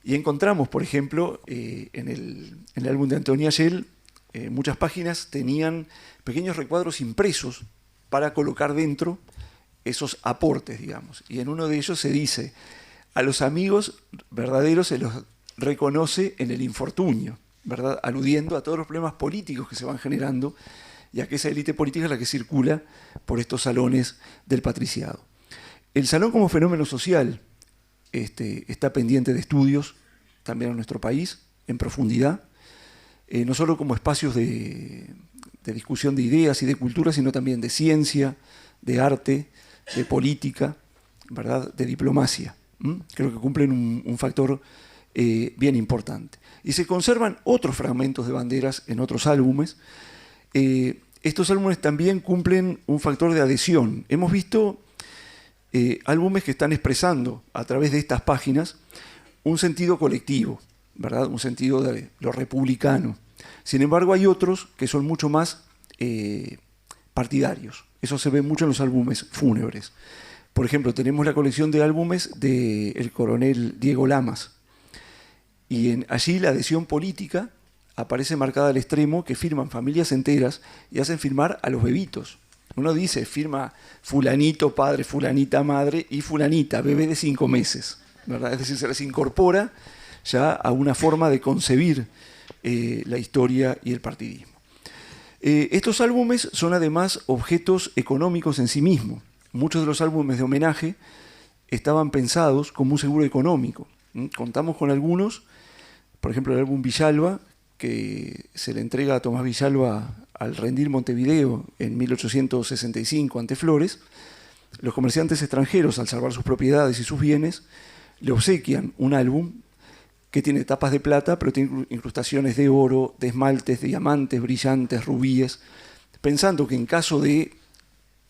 Y encontramos, por ejemplo, en el álbum de Antonia Ayel, muchas páginas tenían pequeños recuadros impresos para colocar dentro esos aportes, digamos. Y en uno de ellos se dice: a los amigos verdaderos se los reconoce en el infortunio, ¿verdad? Aludiendo a todos los problemas políticos que se van generando y a que esa élite política es la que circula por estos salones del patriciado. El salón como fenómeno social está pendiente de estudios también en nuestro país, en profundidad, no solo como espacios de discusión de ideas y de cultura, sino también de ciencia, de arte, de política, ¿verdad?, de diplomacia. Creo que cumplen un factor bien importante. Y se conservan otros fragmentos de banderas en otros álbumes. Estos álbumes también cumplen un factor de adhesión. Hemos visto álbumes que están expresando a través de estas páginas un sentido colectivo, ¿verdad? Un sentido de lo republicano. Sin embargo, hay otros que son mucho más partidarios. Eso se ve mucho en los álbumes fúnebres. Por ejemplo, tenemos la colección de álbumes del coronel Diego Lamas. Y allí la adhesión política aparece marcada al extremo, que firman familias enteras y hacen firmar a los bebitos. Uno dice, firma fulanito padre, fulanita madre y fulanita, bebé de 5 meses, ¿verdad? Es decir, se les incorpora ya a una forma de concebir la historia y el partidismo. Estos álbumes son además objetos económicos en sí mismos. Muchos de los álbumes de homenaje estaban pensados como un seguro económico. Contamos con algunos, por ejemplo el álbum Villalba, que se le entrega a Tomás Villalba al rendir Montevideo en 1865 ante Flores. Los comerciantes extranjeros, al salvar sus propiedades y sus bienes, le obsequian un álbum que tiene tapas de plata, pero tiene incrustaciones de oro, de esmaltes, de diamantes, brillantes, rubíes, pensando que en caso de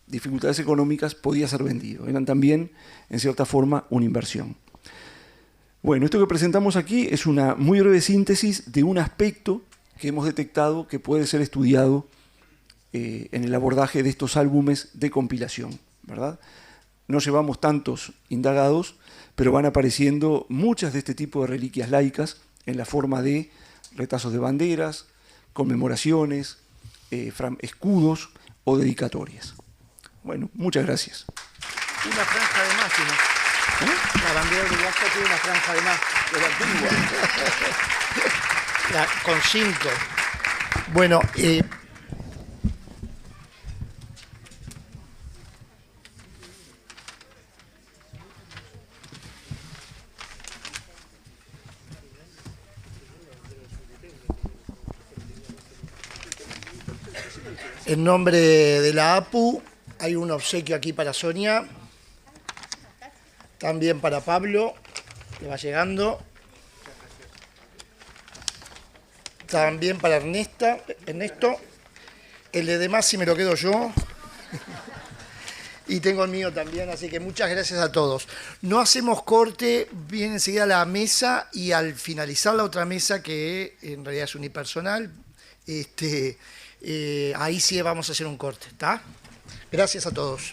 dificultades económicas podía ser vendido. Eran también, en cierta forma, una inversión. Bueno, esto que presentamos aquí es una muy breve síntesis de un aspecto que hemos detectado que puede ser estudiado en el abordaje de estos álbumes de compilación, ¿verdad? No llevamos tantos indagados, pero van apareciendo muchas de este tipo de reliquias laicas en la forma de retazos de banderas, conmemoraciones, escudos o dedicatorias. Bueno, muchas gracias. Una franja de más, ¿no? La bandera uruguaya tiene una franja de más, de la antigua. Con cinto. Bueno, en nombre de la APU hay un obsequio aquí para Sonia. También para Pablo, que va llegando. También para Ernesto. El de demás si me lo quedo yo. Y tengo el mío también, así que muchas gracias a todos. No hacemos corte, viene enseguida la mesa y al finalizar la otra mesa, que en realidad es unipersonal, ahí sí vamos a hacer un corte, ¿está? Gracias a todos.